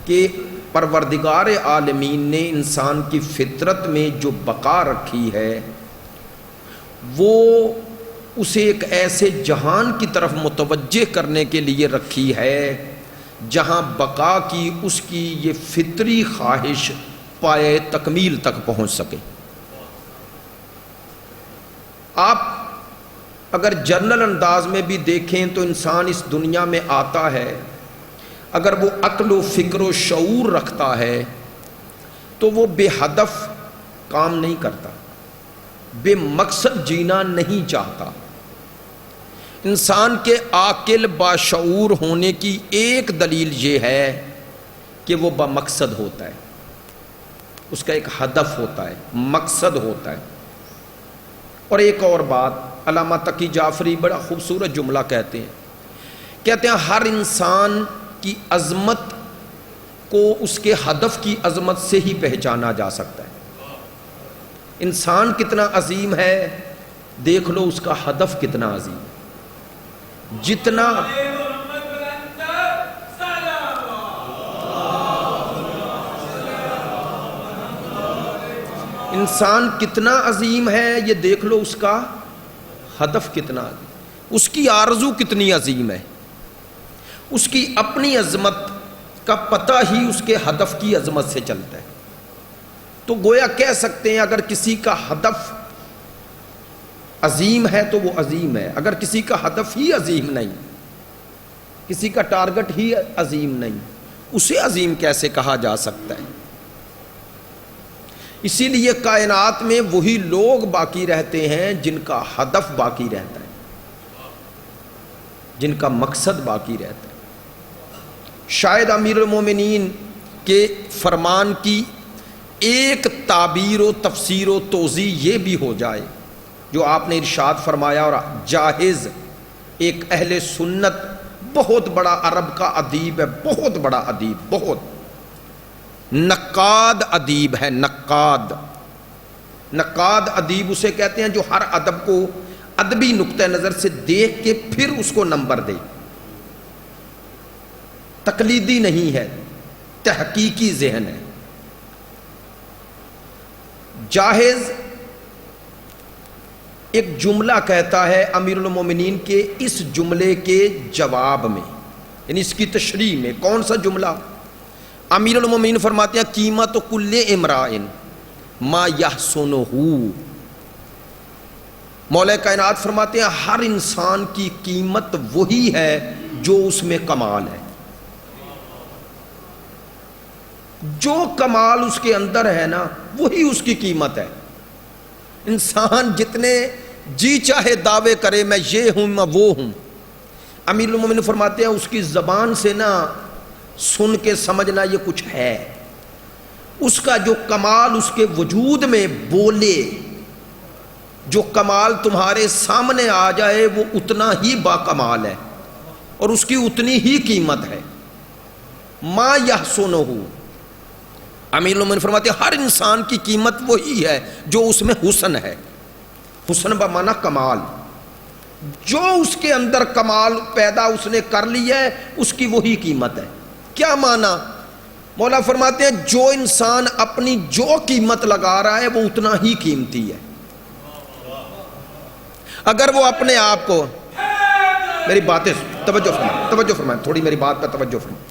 کہ پروردگار عالمین نے انسان کی فطرت میں جو بقا رکھی ہے وہ اسے ایک ایسے جہان کی طرف متوجہ کرنے کے لیے رکھی ہے جہاں بقا کی اس کی یہ فطری خواہش پائے تکمیل تک پہنچ سکے۔ آپ اگر جنرل انداز میں بھی دیکھیں تو انسان اس دنیا میں آتا ہے، اگر وہ عقل و فکر و شعور رکھتا ہے تو وہ بے ہدف کام نہیں کرتا، بے مقصد جینا نہیں چاہتا۔ انسان کے عاقل باشعور ہونے کی ایک دلیل یہ ہے کہ وہ بمقصد ہوتا ہے، اس کا ایک ہدف ہوتا ہے، مقصد ہوتا ہے۔ اور ایک اور بات، علامہ تقی جعفری بڑا خوبصورت جملہ کہتے ہیں ہر انسان کی عظمت کو اس کے ہدف کی عظمت سے ہی پہچانا جا سکتا ہے۔ انسان کتنا عظیم ہے دیکھ لو اس کا ہدف کتنا عظیم ہے۔ جتنا انسان کتنا عظیم ہے یہ دیکھ لو اس کا ہدف کتنا عظیم، اس کی آرزو کتنی عظیم ہے۔ اس کی اپنی عظمت کا پتہ ہی اس کے ہدف کی عظمت سے چلتا ہے۔ تو گویا کہہ سکتے ہیں اگر کسی کا ہدف عظیم ہے تو وہ عظیم ہے، اگر کسی کا ہدف ہی عظیم نہیں، کسی کا ٹارگٹ ہی عظیم نہیں، اسے عظیم کیسے کہا جا سکتا ہے؟ اسی لیے کائنات میں وہی لوگ باقی رہتے ہیں جن کا ہدف باقی رہتا ہے، جن کا مقصد باقی رہتا ہے۔ شاید امیر المومنین کے فرمان کی ایک تعبیر و تفسیر و توضیح یہ بھی ہو جائے جو آپ نے ارشاد فرمایا، اور جاہز ایک اہل سنت بہت بڑا عرب کا ادیب ہے، بہت بڑا ادیب، بہت نقاد ادیب ہے، نقاد ادیب اسے کہتے ہیں جو ہر ادب کو ادبی نقطہ نظر سے دیکھ کے پھر اس کو نمبر دے، تقلیدی نہیں ہے، تحقیقی ذہن ہے۔ جاہز ایک جملہ کہتا ہے امیر المومنین کے اس جملے کے جواب میں، یعنی اس کی تشریح میں۔ کون سا جملہ؟ امیر المومنین فرماتے ہیں قیمت کل امرائن ما یحسنہ، مولا کائنات فرماتے ہیں ہر انسان کی قیمت وہی ہے جو اس میں کمال ہے، جو کمال اس کے اندر ہے نا وہی اس کی قیمت ہے۔ انسان جتنے جی چاہے دعوے کرے میں یہ ہوں میں وہ ہوں، امیر المومنین فرماتے ہیں اس کی زبان سے نا سن کے سمجھنا یہ کچھ ہے، اس کا جو کمال اس کے وجود میں بولے، جو کمال تمہارے سامنے آ جائے وہ اتنا ہی با کمال ہے اور اس کی اتنی ہی قیمت ہے۔ ما یحسنہ، امیر المومنین فرماتے ہیں ہر انسان کی قیمت وہی ہے جو اس میں حسن ہے، حسن بمعنی کمال، جو اس کے اندر کمال پیدا اس نے کر لیا ہے اس کی وہی قیمت ہے۔ کیا معنی؟ مولا فرماتے ہیں جو انسان اپنی جو قیمت لگا رہا ہے وہ اتنا ہی قیمتی ہے۔ اگر وہ اپنے آپ کو، میری باتیں توجہ فرمائیں تھوڑی، میری بات پہ توجہ فرمائیں،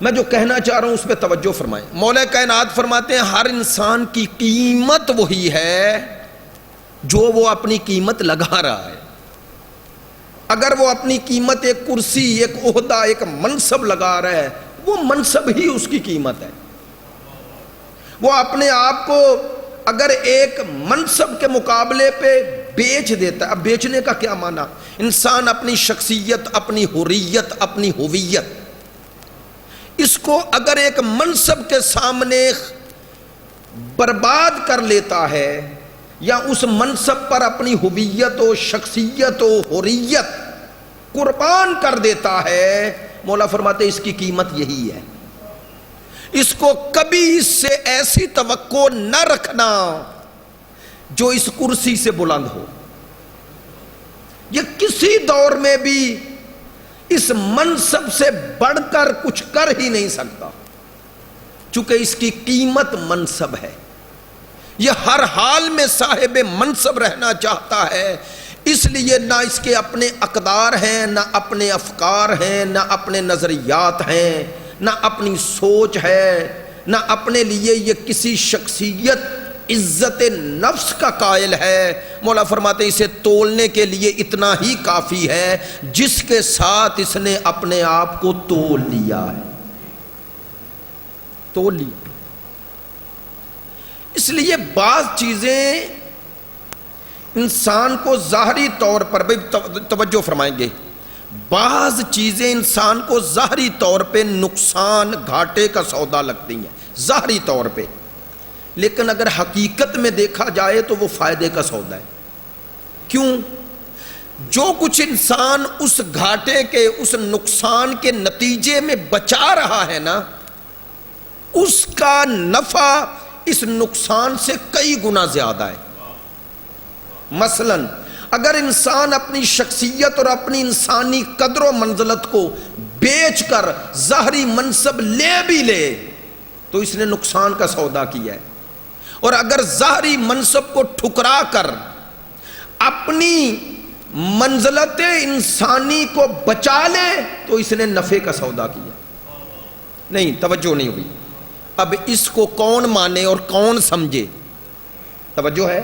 میں جو کہنا چاہ رہا ہوں اس پہ توجہ فرمائیں۔ مولا کائنات فرماتے ہیں ہر انسان کی قیمت وہی ہے جو وہ اپنی قیمت لگا رہا ہے۔ اگر وہ اپنی قیمت ایک کرسی، ایک عہدہ، ایک منصب لگا رہا ہے وہ منصب ہی اس کی قیمت ہے۔ وہ اپنے آپ کو اگر ایک منصب کے مقابلے پہ بیچ دیتا ہے، اب بیچنے کا کیا معنی؟ انسان اپنی شخصیت، اپنی حریت، اپنی ہویت، اس کو اگر ایک منصب کے سامنے برباد کر لیتا ہے یا اس منصب پر اپنی ہویت و شخصیت و حریت قربان کر دیتا ہے، مولا فرماتے ہیں اس کی قیمت یہی ہے۔ اس کو کبھی اس سے ایسی توقع نہ رکھنا جو اس کرسی سے بلند ہو۔ یہ کسی دور میں بھی اس منصب سے بڑھ کر کچھ کر ہی نہیں سکتا، چونکہ اس کی قیمت منصب ہے۔ یہ ہر حال میں صاحب منصب رہنا چاہتا ہے، اس لیے نہ اس کے اپنے اقدار ہیں، نہ اپنے افکار ہیں، نہ اپنے نظریات ہیں، نہ اپنی سوچ ہے، نہ اپنے لیے یہ کسی شخصیت عزت نفس کا قائل ہے۔ مولا فرماتے ہیں اسے تولنے کے لیے اتنا ہی کافی ہے جس کے ساتھ اس نے اپنے آپ کو تول لیا ہے، تول لیا۔ اس لیے بعض چیزیں انسان کو ظاہری طور پر، توجہ فرمائیں گے، بعض چیزیں انسان کو ظاہری طور پہ نقصان گھاٹے کا سودا لگتی ہیں ظاہری طور پہ، لیکن اگر حقیقت میں دیکھا جائے تو وہ فائدے کا سودا ہے۔ کیوں؟ جو کچھ انسان اس گھاٹے کے، اس نقصان کے نتیجے میں بچا رہا ہے نا، اس کا نفع اس نقصان سے کئی گنا زیادہ ہے۔ مثلا اگر انسان اپنی شخصیت اور اپنی انسانی قدر و منزلت کو بیچ کر ظاہری منصب لے بھی لے تو اس نے نقصان کا سودا کیا ہے، اور اگر ظاہری منصب کو ٹھکرا کر اپنی منزلت انسانی کو بچا لے تو اس نے نفع کا سودا کیا۔ نہیں، توجہ نہیں ہوئی۔ اب اس کو کون مانے اور کون سمجھے؟ توجہ ہے؟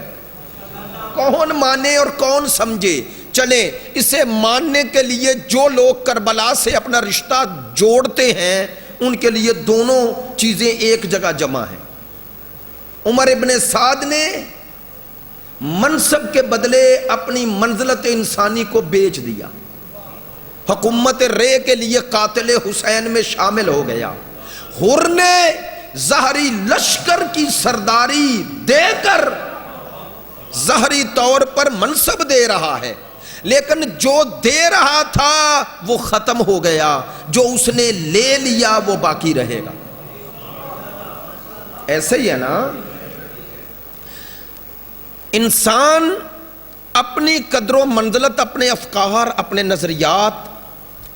کون مانے اور کون سمجھے؟ چلیں، اسے ماننے کے لیے جو لوگ کربلا سے اپنا رشتہ جوڑتے ہیں ان کے لیے دونوں چیزیں ایک جگہ جمع ہیں۔ عمر ابن سعد نے منصب کے بدلے اپنی منزلت انسانی کو بیچ دیا، حکومت رے کے لیے قاتل حسین میں شامل ہو گیا۔ حر نے ظاہری لشکر کی سرداری دے کر ظاہری طور پر منصب دے رہا ہے، لیکن جو دے رہا تھا وہ ختم ہو گیا، جو اس نے لے لیا وہ باقی رہے گا۔ ایسے ہی ہے نا، انسان اپنی قدر و منزلت اپنے افکار، اپنے نظریات،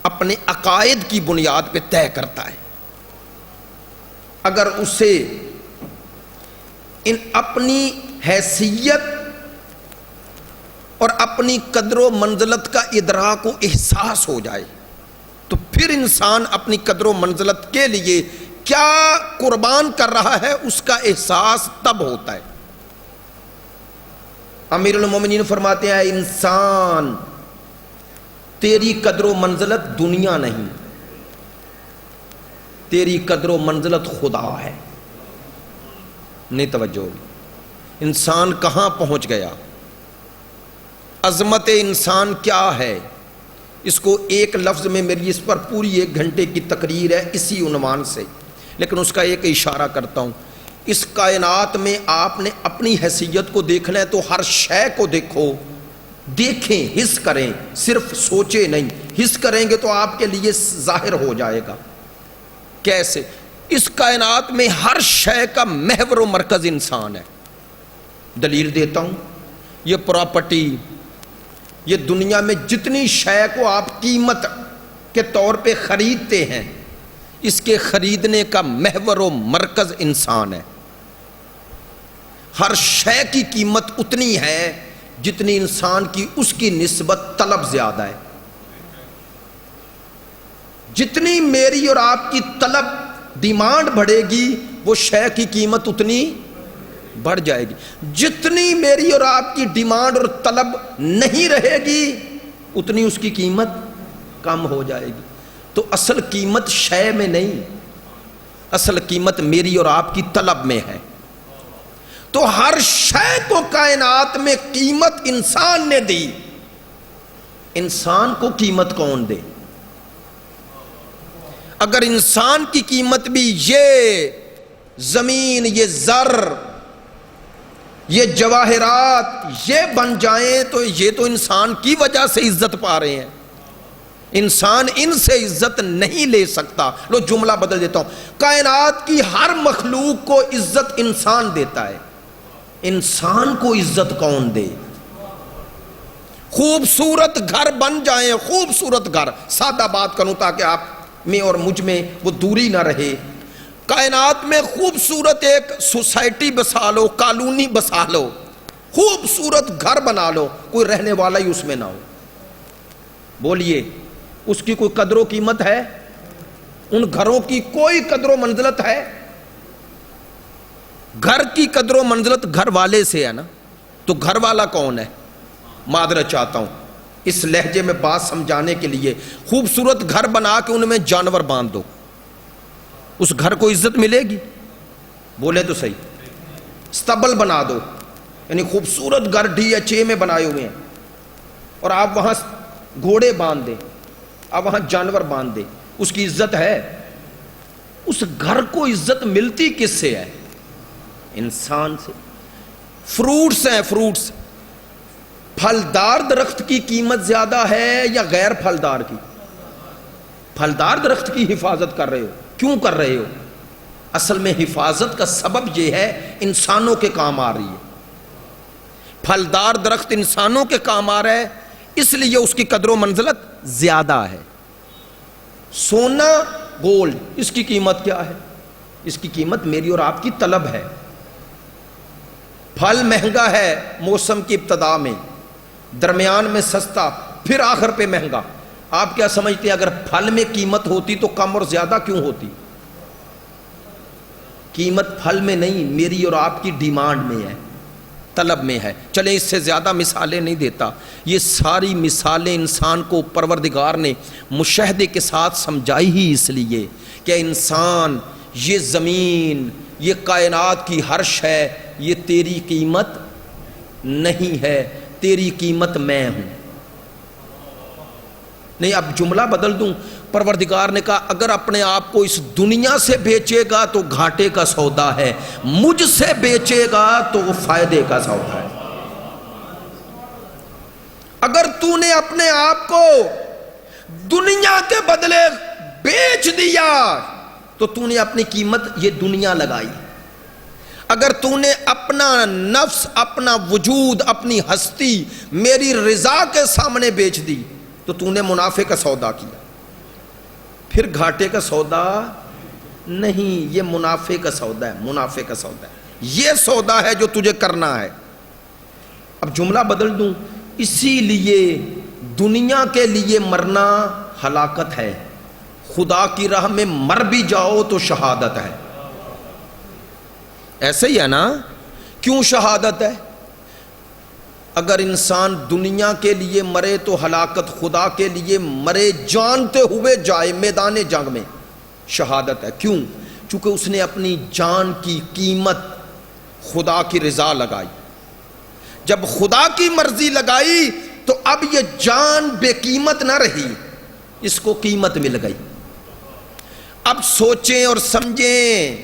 اپنے عقائد کی بنیاد پہ طے کرتا ہے۔ اگر اسے ان اپنی حیثیت اور اپنی قدر و منزلت کا ادراک و احساس ہو جائے تو پھر انسان اپنی قدر و منزلت کے لیے کیا قربان کر رہا ہے اس کا احساس تب ہوتا ہے۔ امیر المومنین فرماتے ہیں، انسان تیری قدر و منزلت دنیا نہیں، تیری قدر و منزلت خدا ہے۔ نہیں توجہ ہوئی؟ انسان کہاں پہنچ گیا؟ عظمت انسان کیا ہے؟ اس کو ایک لفظ میں، میری اس پر پوری 1 گھنٹے کی تقریر ہے اسی عنوان سے، لیکن اس کا ایک اشارہ کرتا ہوں۔ اس کائنات میں آپ نے اپنی حیثیت کو دیکھنا ہے تو ہر شے کو دیکھو، دیکھیں، حس کریں، صرف سوچے نہیں، حس کریں گے تو آپ کے لیے ظاہر ہو جائے گا۔ کیسے؟ اس کائنات میں ہر شے کا محور و مرکز انسان ہے۔ دلیل دیتا ہوں، یہ پراپرٹی، یہ دنیا میں جتنی شے کو آپ قیمت کے طور پہ خریدتے ہیں، اس کے خریدنے کا محور و مرکز انسان ہے۔ ہر شے کی قیمت اتنی ہے جتنی انسان کی اس کی نسبت طلب زیادہ ہے۔ جتنی میری اور آپ کی طلب، ڈیمانڈ بڑھے گی وہ شے کی قیمت اتنی بڑھ جائے گی۔ جتنی میری اور آپ کی ڈیمانڈ اور طلب نہیں رہے گی اتنی اس کی قیمت کم ہو جائے گی۔ تو اصل قیمت شے میں نہیں، اصل قیمت میری اور آپ کی طلب میں ہے۔ تو ہر شے کو کائنات میں قیمت انسان نے دی، انسان کو قیمت کون دے؟ اگر انسان کی قیمت بھی یہ زمین، یہ زر، یہ جواہرات یہ بن جائیں تو یہ تو انسان کی وجہ سے عزت پا رہے ہیں، انسان ان سے عزت نہیں لے سکتا۔ لو جملہ بدل دیتا ہوں، کائنات کی ہر مخلوق کو عزت انسان دیتا ہے، انسان کو عزت کون دے؟ خوبصورت گھر بن جائیں، خوبصورت گھر، سادہ بات کروں تاکہ آپ میں اور مجھ میں وہ دوری نہ رہے، کائنات میں خوبصورت ایک سوسائٹی بسا لو، کالونی بسا لو، خوبصورت گھر بنا لو، کوئی رہنے والا ہی اس میں نہ ہو، بولیے اس کی کوئی قدر و قیمت ہے؟ ان گھروں کی کوئی قدر و منزلت ہے؟ گھر کی قدر و منزلت گھر والے سے ہے نا، تو گھر والا کون ہے؟ معذرت چاہتا ہوں اس لہجے میں بات سمجھانے کے لیے، خوبصورت گھر بنا کے ان میں جانور باندھ دو، اس گھر کو عزت ملے گی؟ بولے تو صحیح۔ استبل بنا دو، یعنی خوبصورت گھر DHA میں بنائے ہوئے ہیں، اور آپ وہاں گھوڑے باندھ دیں، آپ وہاں جانور باندھ دیں، اس کی عزت ہے؟ اس گھر کو عزت ملتی کس سے ہے؟ انسان سے۔ فروٹس ہیں، فروٹس، پھلدار درخت کی قیمت زیادہ ہے یا غیر پھلدار کی؟ پھلدار درخت کی حفاظت کر رہے ہو، کیوں کر رہے ہو؟ اصل میں حفاظت کا سبب یہ ہے انسانوں کے کام آ رہی ہے، پھلدار درخت انسانوں کے کام آ رہا ہے، اس لیے اس کی قدر و منزلت زیادہ ہے۔ سونا، گولڈ، اس کی قیمت کیا ہے؟ اس کی قیمت میری اور آپ کی طلب ہے۔ پھل مہنگا ہے موسم کی ابتدا میں، درمیان میں سستا، پھر آخر پہ مہنگا۔ آپ کیا سمجھتے ہیں اگر پھل میں قیمت ہوتی تو کم اور زیادہ کیوں ہوتی؟ قیمت پھل میں نہیں، میری اور آپ کی ڈیمانڈ میں ہے، طلب میں ہے۔ چلیں اس سے زیادہ مثالیں نہیں دیتا، یہ ساری مثالیں انسان کو پروردگار نے مشاہدے کے ساتھ سمجھائی ہی اس لیے کہ انسان، یہ زمین، یہ کائنات کی ہر شے، یہ تیری قیمت نہیں ہے، تیری قیمت میں ہوں۔ نہیں، اب جملہ بدل دوں، پروردگار نے کہا اگر اپنے آپ کو اس دنیا سے بیچے گا تو گھاٹے کا سودا ہے، مجھ سے بیچے گا تو وہ فائدے کا سودا ہے۔ اگر تو نے اپنے آپ کو دنیا کے بدلے بیچ دیا تو تو نے اپنی قیمت یہ دنیا لگائی۔ اگر تو نے اپنا نفس، اپنا وجود، اپنی ہستی میری رضا کے سامنے بیچ دی تو تو نے منافع کا سودا کیا، پھر گھاٹے کا سودا نہیں، یہ منافع کا سودا ہے، منافع کا سودا ہے، یہ سودا ہے جو تجھے کرنا ہے۔ اب جملہ بدل دوں، اسی لیے دنیا کے لیے مرنا ہلاکت ہے، خدا کی راہ میں مر بھی جاؤ تو شہادت ہے۔ ایسے ہی ہے نا؟ کیوں شہادت ہے؟ اگر انسان دنیا کے لیے مرے تو ہلاکت، خدا کے لیے مرے جانتے ہوئے جائے میدان جنگ میں، شہادت ہے۔ کیوں؟ چونکہ اس نے اپنی جان کی قیمت خدا کی رضا لگائی۔ جب خدا کی مرضی لگائی تو اب یہ جان بے قیمت نہ رہی، اس کو قیمت مل گئی۔ اب سوچیں اور سمجھیں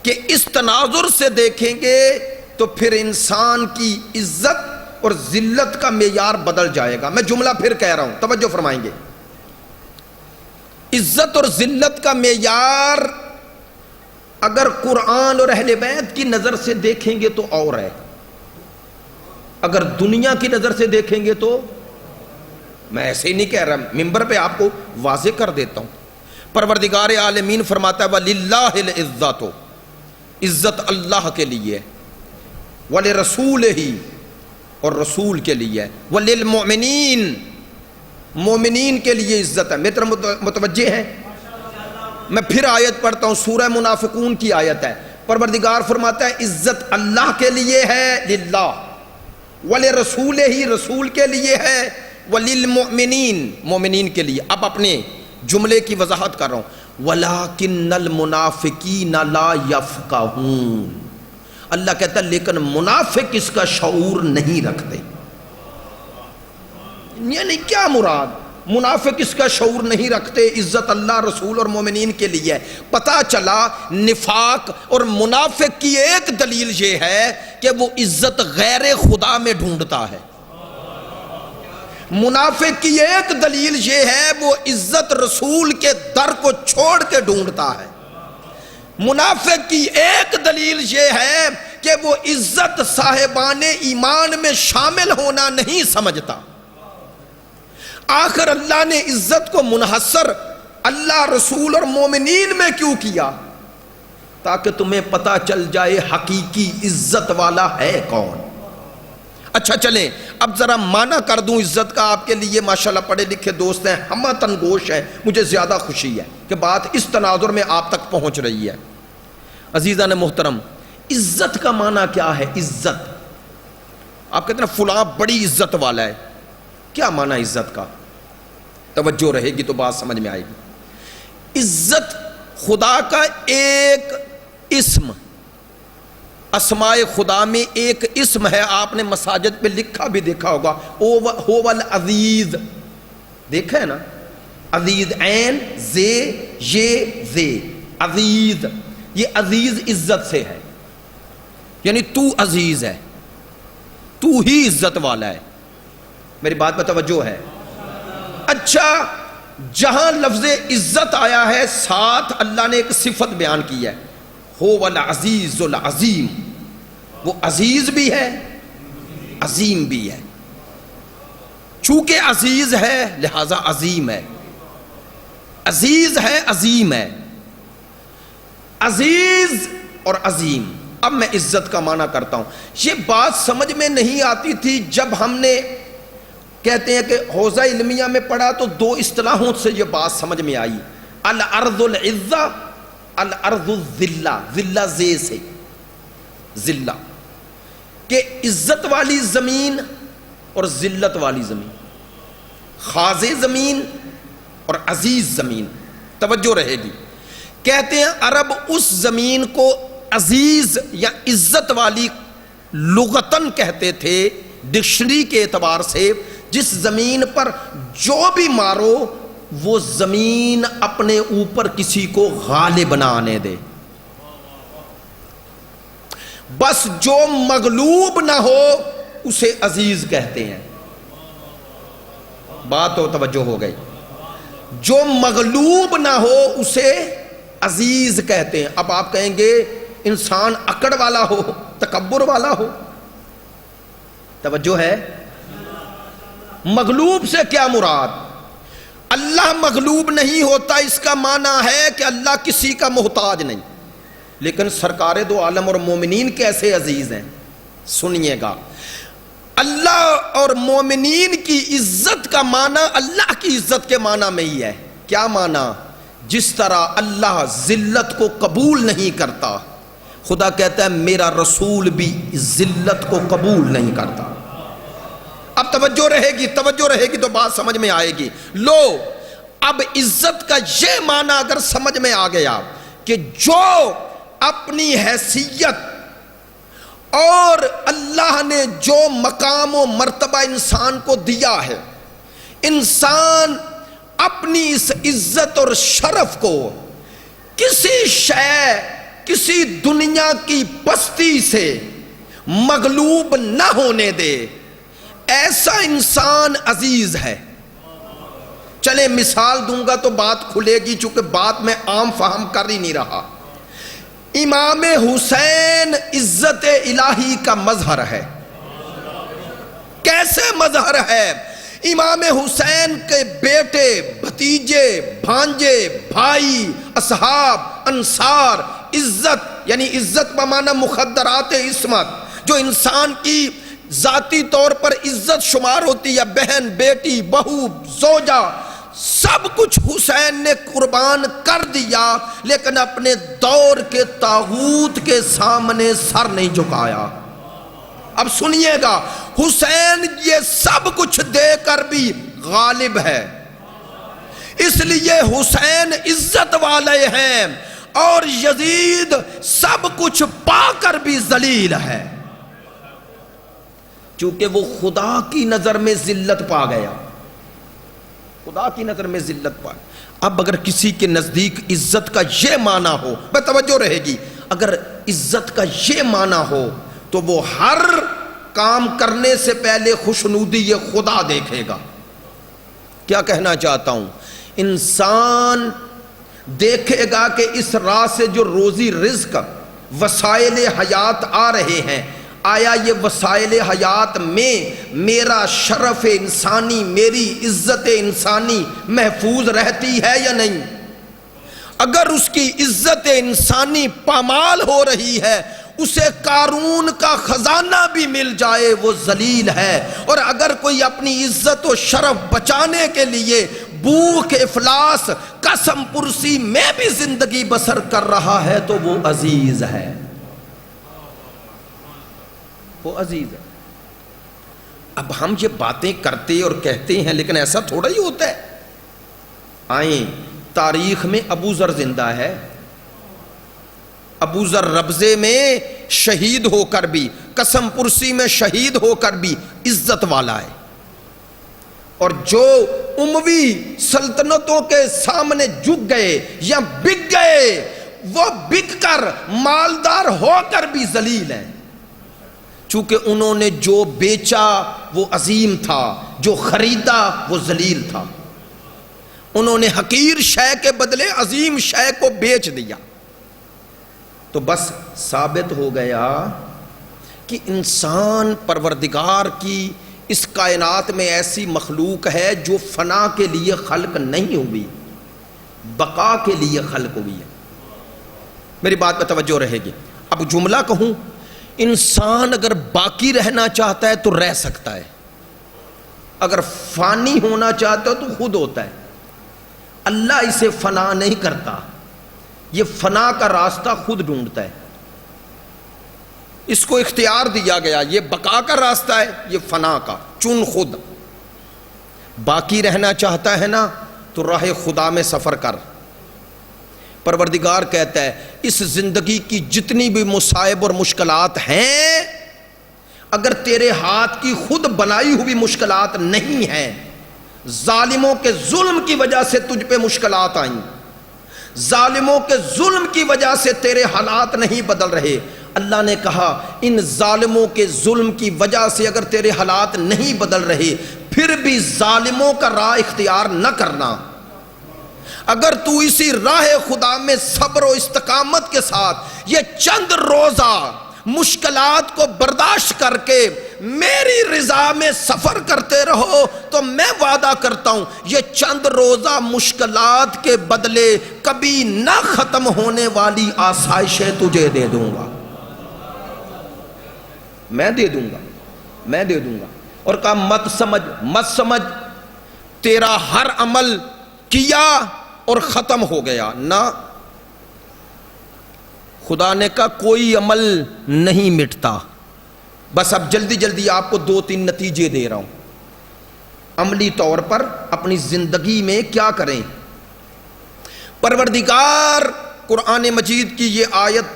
کہ اس تناظر سے دیکھیں گے تو پھر انسان کی عزت اور ذلت کا معیار بدل جائے گا۔ میں جملہ پھر کہہ رہا ہوں، توجہ فرمائیں گے۔ عزت اور ذلت کا معیار اگر قرآن اور اہل بیت کی نظر سے دیکھیں گے تو اور ہے، اگر دنیا کی نظر سے دیکھیں گے تو، میں ایسے ہی نہیں کہہ رہا، ممبر پہ آپ کو واضح کر دیتا ہوں۔ پروردگار عالمین فرماتا ہے وَلِلَّهِ الْعِزَّةُ، عزت اللہ کے لیے، وَلِرَسُولِهِ، اور رسول کے لیے، وَلِلْمُؤْمِنِينَ، مومنین کے لیے عزت ہے۔ میرے متوجہ ہیں؟ میں پھر آیت پڑھتا ہوں، سورہ منافقون کی آیت ہے۔ پروردگار فرماتا ہے عزت اللہ کے لیے ہے، للہ، وَلِرَسُولِهِ، رسول کے لیے ہے، وَلِلْمُؤْمِنِينَ، مومنین کے لیے۔ اب اپنے جملے کی وضاحت کر رہا ہوں، وَلَٰكِنَّ الْمُنَافِقِينَ لَا يَفْقَهُونَ، اللہ کہتا ہے لیکن منافق اس کا شعور نہیں رکھتے۔ یعنی کیا مراد؟ منافق اس کا شعور نہیں رکھتے، عزت اللہ، رسول اور مومنین کے لیے۔ پتہ چلا نفاق اور منافق کی ایک دلیل یہ ہے کہ وہ عزت غیر خدا میں ڈھونڈتا ہے۔ منافق کی ایک دلیل یہ ہے وہ عزت رسول کے در کو چھوڑ کے ڈھونڈتا ہے۔ منافق کی ایک دلیل یہ ہے کہ وہ عزت صاحبان ایمان میں شامل ہونا نہیں سمجھتا۔ آخر اللہ نے عزت کو منحصر اللہ، رسول اور مومنین میں کیوں کیا؟ تاکہ تمہیں پتہ چل جائے حقیقی عزت والا ہے کون۔ اچھا چلیں اب ذرا معنی کر دوں عزت کا آپ کے لیے، ماشاءاللہ پڑھے لکھے دوست ہیں، ہمہ تنگوش ہیں، مجھے زیادہ خوشی ہے کہ بات اس تناظر میں آپ تک پہنچ رہی ہے۔ عزیزان محترم، عزت کا معنی کیا ہے؟ عزت، آپ کہتے ہیں فلاں بڑی عزت والا ہے، کیا معنی عزت کا؟ توجہ رہے گی تو بات سمجھ میں آئے گی۔ عزت خدا کا ایک اسم، اسماء خدا میں ایک اسم ہے، آپ نے مساجد پہ لکھا بھی دیکھا ہوگا، هو العزیز، دیکھا ہے نا، عزیز، عین زے یہ زے، عزیز، یہ عزیز عزت سے ہے، یعنی تو عزیز ہے، تو ہی عزت والا ہے۔ میری بات پہ توجہ ہے؟ اچھا، جہاں لفظ عزت آیا ہے ساتھ اللہ نے ایک صفت بیان کی ہے، هو العزیز العظیم، وہ عزیز بھی ہے عظیم بھی ہے، چونکہ عزیز ہے لہذا عظیم ہے، عزیز ہے عظیم ہے، عزیز اور عظیم۔ اب میں عزت کا معنی کرتا ہوں، یہ بات سمجھ میں نہیں آتی تھی جب ہم نے کہتے ہیں کہ حوزہ علمیہ میں پڑھا تو دو اصطلاحوں سے یہ بات سمجھ میں آئی، الارض العزہ، الارض الذلہ، ذلہ زے سے، ذلہ، کہ عزت والی زمین اور ذلت والی زمین، خاض زمین اور عزیز زمین۔ توجہ رہے گی، کہتے ہیں عرب اس زمین کو عزیز یا عزت والی لغتاً کہتے تھے ڈکشنری کے اعتبار سے، جس زمین پر جو بھی مارو وہ زمین اپنے اوپر کسی کو غالب نہ آنے دے، بس جو مغلوب نہ ہو اسے عزیز کہتے ہیں۔ بات تو توجہ ہو گئی، جو مغلوب نہ ہو اسے عزیز کہتے ہیں۔ اب آپ کہیں گے انسان اکڑ والا ہو، تکبر والا ہو، توجہ ہے؟ مغلوب سے کیا مراد؟ اللہ مغلوب نہیں ہوتا، اس کا معنی ہے کہ اللہ کسی کا محتاج نہیں۔ لیکن سرکار دو عالم اور مومنین کیسے عزیز ہیں؟ سنیے گا، اللہ اور مومنین کی عزت کا معنی اللہ کی عزت کے معنی میں ہی ہے۔ کیا معنی؟ جس طرح اللہ ذلت کو قبول نہیں کرتا، خدا کہتا ہے میرا رسول بھی ذلت کو قبول نہیں کرتا۔ اب توجہ رہے گی، توجہ رہے گی تو بات سمجھ میں آئے گی۔ لو، اب عزت کا یہ معنی اگر سمجھ میں آ گیا کہ جو اپنی حیثیت اور اللہ نے جو مقام و مرتبہ انسان کو دیا ہے، انسان اپنی اس عزت اور شرف کو کسی شے، کسی دنیا کی پستی سے مغلوب نہ ہونے دے، ایسا انسان عزیز ہے۔ چلیں مثال دوں گا تو بات کھلے گی، چونکہ بات میں عام فہم کر ہی نہیں رہا۔ امام حسین عزت الہی کا مظہر ہے۔ کیسے مظہر ہے؟ امام حسین کے بیٹے، بھتیجے، بھانجے، بھائی، اصحاب، انصار، عزت یعنی عزت بمعنی مخدرات عصمت، جو انسان کی ذاتی طور پر عزت شمار ہوتی ہے، بہن، بیٹی، بہو، زوجہ، سب کچھ حسین نے قربان کر دیا، لیکن اپنے دور کے طاغوت کے سامنے سر نہیں جھکایا۔ اب سنیے گا، حسین یہ سب کچھ دے کر بھی غالب ہے، اس لیے حسین عزت والے ہیں، اور یزید سب کچھ پا کر بھی ذلیل ہے، چونکہ وہ خدا کی نظر میں ذلت پا گیا، خدا کی نظر میں ذلت پا۔ اب اگر کسی کے نزدیک عزت کا یہ معنی ہو، بے توجہ رہے گی، اگر عزت کا یہ معنی ہو تو وہ ہر کام کرنے سے پہلے خوشنودی یہ خدا دیکھے گا۔ کیا کہنا چاہتا ہوں؟ انسان دیکھے گا کہ اس راہ سے جو روزی رزق، وسائل حیات آ رہے ہیں، آیا یہ وسائل حیات میں میرا شرف انسانی، میری عزت انسانی محفوظ رہتی ہے یا نہیں؟ اگر اس کی عزت انسانی پامال ہو رہی ہے، اسے قارون کا خزانہ بھی مل جائے وہ ذلیل ہے، اور اگر کوئی اپنی عزت و شرف بچانے کے لیے بھوک، افلاس، قسم پرسی میں بھی زندگی بسر کر رہا ہے تو وہ عزیز ہے، وہ عزیز ہے۔ اب ہم یہ باتیں کرتے اور کہتے ہیں، لیکن ایسا تھوڑا ہی ہوتا ہے۔ آئیں، تاریخ میں ابو ذر زندہ ہے، ابو ذر ربضے میں شہید ہو کر بھی، قسم پرسی میں شہید ہو کر بھی عزت والا ہے، اور جو اموی سلطنتوں کے سامنے جھک گئے یا بک گئے، وہ بک کر مالدار ہو کر بھی ذلیل ہیں، چونکہ انہوں نے جو بیچا وہ عظیم تھا، جو خریدا وہ ذلیل تھا۔ انہوں نے حقیر شے کے بدلے عظیم شے کو بیچ دیا، تو بس ثابت ہو گیا کہ انسان پروردگار کی اس کائنات میں ایسی مخلوق ہے جو فنا کے لیے خلق نہیں ہوئی، بقا کے لیے خلق ہوئی ہے۔ میری بات پہ توجہ رہے گی۔ اب جملہ کہوں، انسان اگر باقی رہنا چاہتا ہے تو رہ سکتا ہے، اگر فانی ہونا چاہتا ہے تو خود ہوتا ہے۔ اللہ اسے فنا نہیں کرتا، یہ فنا کا راستہ خود ڈھونڈتا ہے، اس کو اختیار دیا گیا، یہ بقا کا راستہ ہے، یہ فنا کا، چن خود۔ باقی رہنا چاہتا ہے نا تو راہ خدا میں سفر کر۔ پروردگار کہتا ہے اس زندگی کی جتنی بھی مصائب اور مشکلات ہیں، اگر تیرے ہاتھ کی خود بنائی ہوئی مشکلات نہیں ہیں، ظالموں کے ظلم کی وجہ سے تجھ پہ مشکلات آئیں، ظالموں کے ظلم کی وجہ سے تیرے حالات نہیں بدل رہے، اللہ نے کہا ان ظالموں کے ظلم کی وجہ سے اگر تیرے حالات نہیں بدل رہے، پھر بھی ظالموں کا راہ اختیار نہ کرنا۔ اگر تو اسی راہ خدا میں صبر و استقامت کے ساتھ یہ چند روزہ مشکلات کو برداشت کر کے میری رضا میں سفر کرتے رہو، تو میں وعدہ کرتا ہوں یہ چند روزہ مشکلات کے بدلے کبھی نہ ختم ہونے والی آسائشیں تجھے دے دوں گا، میں دے دوں گا، میں دے دوں گا۔ اور کہا مت سمجھ تیرا ہر عمل کیا اور ختم ہو گیا، نہ، خدا نے کہا کوئی عمل نہیں مٹتا۔ بس اب جلدی جلدی آپ کو 2-3 نتیجے دے رہا ہوں، عملی طور پر اپنی زندگی میں کیا کریں۔ پروردگار قرآن مجید کی یہ آیت،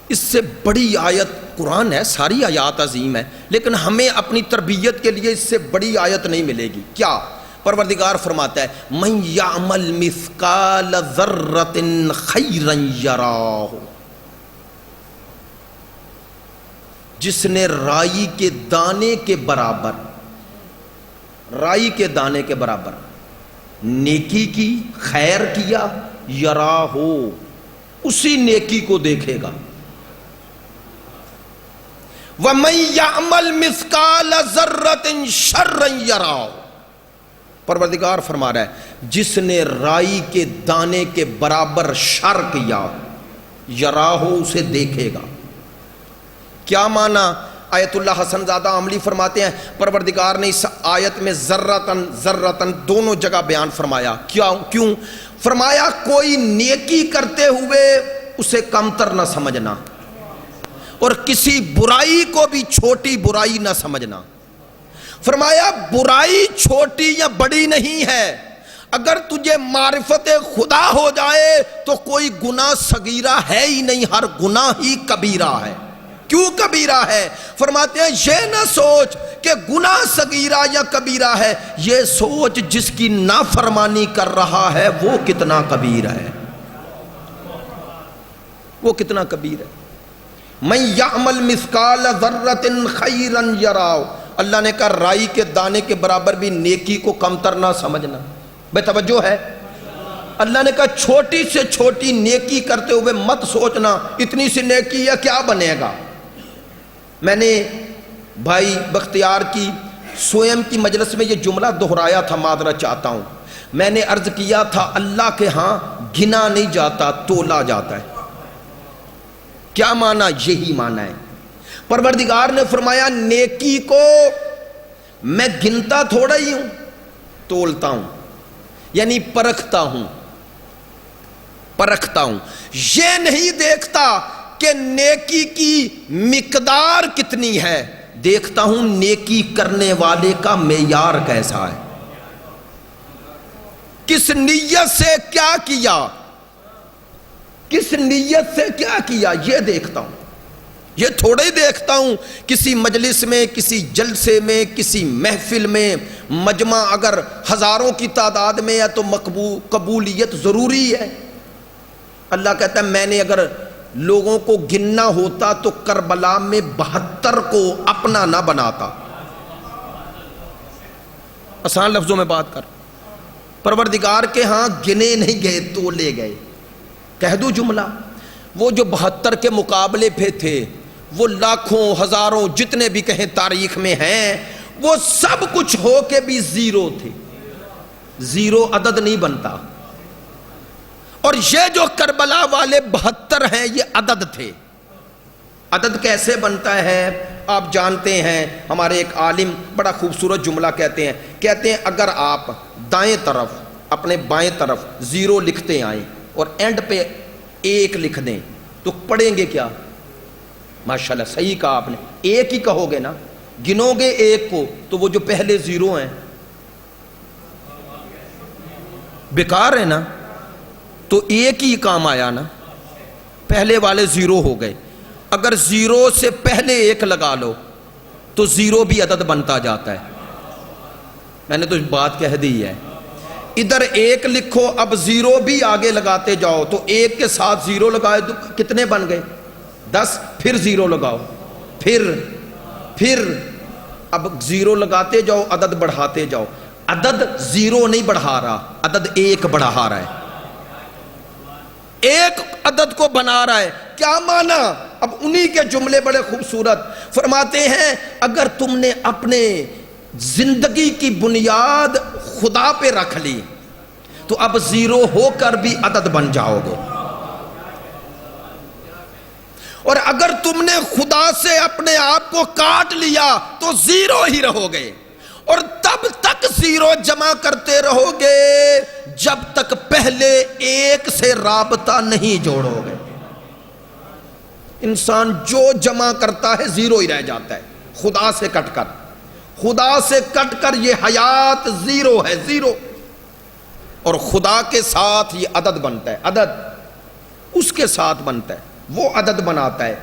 اس سے بڑی آیت قرآن ہے، ساری آیات عظیم ہے، لیکن ہمیں اپنی تربیت کے لیے اس سے بڑی آیت نہیں ملے گی۔ کیا؟ پروردگار فرماتا ہے من یعمل مثقال ذرۃ خیرا یراہ، جس نے رائی کے دانے کے برابر، رائی کے دانے کے برابر نیکی کی، خیر کیا، یراہ، اسی نیکی کو دیکھے گا۔ وَمَن يَعْمَلْ مِثْقَالَ ذَرَّةٍ شَرًّا يَرَهُ، پروردگار فرما رہا ہے جس نے رائی کے دانے کے برابر شر کیا، یراہ، اسے دیکھے گا۔ کیا معنی؟ آیت اللہ حسن زادہ عملی فرماتے ہیں پروردگار نے اس آیت میں ذرّتن دونوں جگہ بیان فرمایا۔ کیوں؟ فرمایا کوئی نیکی کرتے ہوئے اسے کمتر نہ سمجھنا، اور کسی برائی کو بھی چھوٹی برائی نہ سمجھنا۔ فرمایا برائی چھوٹی یا بڑی نہیں ہے، اگر تجھے معرفت خدا ہو جائے تو کوئی گناہ صغیرہ ہے ہی نہیں، ہر گناہ ہی کبیرہ ہے۔ کیوں کبیرہ ہے؟ فرماتے ہیں یہ نہ سوچ کہ گناہ صغیرہ یا کبیرہ ہے، یہ سوچ جس کی نافرمانی کر رہا ہے وہ کتنا کبیر ہے، وہ کتنا کبیر ہے۔ من یعمل مثقال ذرۃ خیرا یراہ، اللہ نے کہا رائی کے دانے کے برابر بھی نیکی کو کمتر نہ سمجھنا۔ بے توجہ ہے؟ اللہ نے کہا چھوٹی سے چھوٹی نیکی کرتے ہوئے مت سوچنا اتنی سی نیکی ہے کیا بنے گا، میں نے بھائی بختیار کی سوئم کی مجلس میں یہ جملہ دہرایا تھا، معذرت چاہتا ہوں. میں نے عرض کیا تھا اللہ کے ہاں گنا نہیں جاتا، تولا جاتا ہے. کیا معنی؟ یہی معنی ہے. پروردگار نے فرمایا نیکی کو میں گنتا تھوڑا ہی ہوں، تولتا ہوں، یعنی پرکھتا ہوں. یہ نہیں دیکھتا کہ نیکی کی مقدار کتنی ہے، دیکھتا ہوں نیکی کرنے والے کا معیار کیسا ہے، کس نیت سے کیا کیا، کس نیت سے کیا کیا، یہ دیکھتا ہوں. یہ تھوڑا ہی دیکھتا ہوں کسی مجلس میں، کسی جلسے میں، کسی محفل میں مجمع اگر ہزاروں کی تعداد میں ہے تو قبولیت ضروری ہے. اللہ کہتا ہے میں نے اگر لوگوں کو گننا ہوتا تو کربلا میں 72 کو اپنا نہ بناتا. آسان لفظوں میں بات کر، پروردگار کے ہاں گنے نہیں گئے، تو لے گئے. کہہ دوں جملہ، وہ جو 72 کے مقابلے پہ تھے، وہ لاکھوں ہزاروں جتنے بھی کہیں تاریخ میں ہیں، وہ سب کچھ ہو کے بھی زیرو تھے. زیرو عدد نہیں بنتا. اور یہ جو کربلا والے 72 ہیں یہ عدد تھے. عدد کیسے بنتا ہے آپ جانتے ہیں. ہمارے ایک عالم بڑا خوبصورت جملہ کہتے ہیں اگر آپ دائیں طرف اپنے بائیں طرف 0 لکھتے آئیں اور اینڈ پہ 1 لکھ دیں تو پڑھیں گے کیا؟ ماشاءاللہ صحیح کہا آپ نے، 1 ہی کہو گے نا. گنو گے 1 کو تو وہ جو پہلے 0 ہیں بیکار ہے نا، تو 1 ہی کام آیا نا، پہلے والے 0 ہو گئے. اگر 0 سے پہلے 1 لگا لو تو 0 بھی عدد بنتا جاتا ہے. میں نے تو بات کہہ دی ہے. ادھر 1 لکھو، اب 0 بھی آگے لگاتے جاؤ تو 1 کے ساتھ 0 لگائے تو کتنے بن گئے؟ 10. پھر 0 لگاؤ، پھر اب 0 لگاتے جاؤ، عدد بڑھاتے جاؤ. عدد 0 نہیں بڑھا رہا، عدد 1 بڑھا رہا ہے، 1 عدد کو بنا رہا ہے. کیا معنی؟ اب انہی کے جملے بڑے خوبصورت فرماتے ہیں اگر تم نے اپنے زندگی کی بنیاد خدا پہ رکھ لی تو اب 0 ہو کر بھی عدد بن جاؤ گے. اور اگر تم نے خدا سے اپنے آپ کو کاٹ لیا تو 0 ہی رہو گے. اور تب تک 0 جمع کرتے رہو گے جب تک پہلے 1 سے رابطہ نہیں جوڑو گے. انسان جو جمع کرتا ہے 0 ہی رہ جاتا ہے خدا سے کٹ کر. خدا سے کٹ کر یہ حیات 0 ہے، 0. اور خدا کے ساتھ یہ عدد بنتا ہے. عدد اس کے ساتھ بنتا ہے، وہ عدد بناتا ہے.